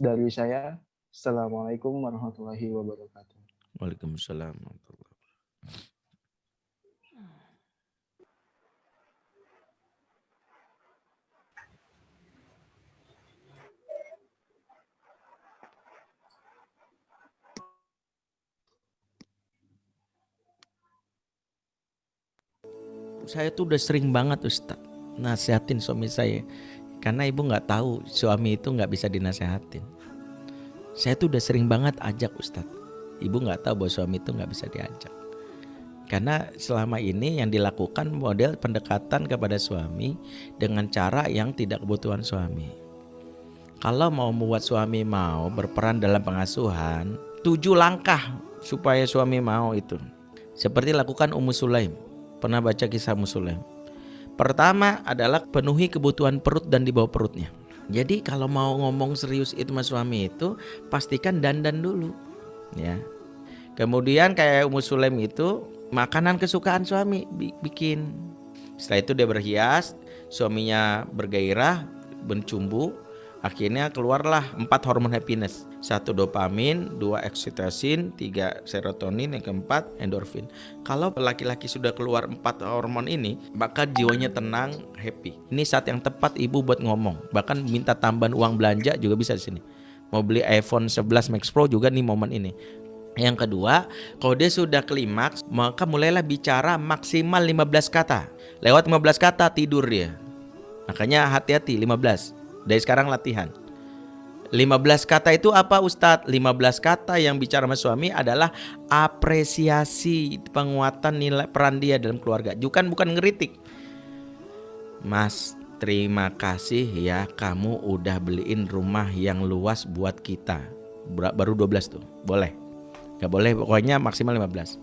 dari saya. Assalamualaikum warahmatullahi wabarakatuh. Waalaikumsalam warahmatullahi wabarakatuh. Saya tuh udah sering banget Ustadz nasihatin suami saya. Karena ibu gak tahu suami itu gak bisa dinasehatin. Saya tuh udah sering banget ajak Ustadz. Ibu gak tahu bahwa suami itu gak bisa diajak. Karena selama ini yang dilakukan model pendekatan kepada suami dengan cara yang tidak kebutuhan suami. Kalau mau membuat suami mau berperan dalam pengasuhan, 7 langkah supaya suami mau itu. Seperti lakukan Ummu Sulaim. Pernah baca kisah Ummu Sulaim? Pertama adalah penuhi kebutuhan perut dan di bawah perutnya. Jadi kalau mau ngomong serius itu sama suami itu, pastikan dandan dulu. Ya. Kemudian kayak Ummu Sulaim itu, makanan kesukaan suami bikin. Setelah itu dia berhias, suaminya bergairah, mencumbu. Akhirnya keluarlah 4 hormon happiness. 1 dopamin, 2 oksitosin, 3 serotonin, yang keempat endorfin. Kalau laki-laki sudah keluar 4 hormon ini, maka jiwanya tenang, happy. Ini saat yang tepat ibu buat ngomong. Bahkan minta tambahan uang belanja juga bisa di sini. Mau beli iPhone 11 Max Pro juga nih momen ini. Yang kedua, kalau dia sudah klimaks, maka mulailah bicara maksimal 15 kata. Lewat 15 kata tidur dia. Makanya hati-hati 15. Dari sekarang latihan. 15 kata itu apa Ustadz? 15 kata yang bicara sama suami adalah apresiasi penguatan nilai peran dia dalam keluarga. Bukan ngeritik. Mas, terima kasih ya kamu udah beliin rumah yang luas buat kita. Baru 12 tuh, boleh. Gak boleh, pokoknya maksimal 15.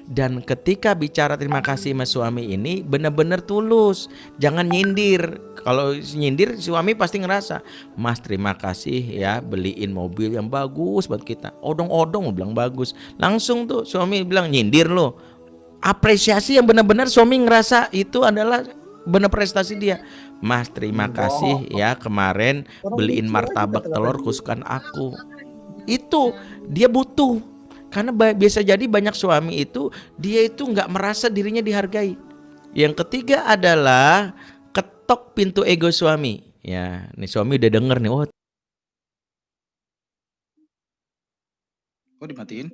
Dan ketika bicara terima kasih sama suami ini benar-benar tulus, jangan nyindir. Kalau nyindir suami pasti ngerasa, Mas terima kasih ya beliin mobil yang bagus buat kita. Odong-odong bilang bagus. Langsung tuh suami bilang nyindir lo. Apresiasi yang benar-benar suami ngerasa itu adalah benar prestasi dia. Mas terima kasih ya kemarin beliin martabak telur kesukaan aku. Itu dia butuh. Karena biasa jadi banyak suami itu dia itu nggak merasa dirinya dihargai. Yang ketiga adalah ketok pintu ego suami. Ya, nih suami udah denger nih, oh Kok dimatiin?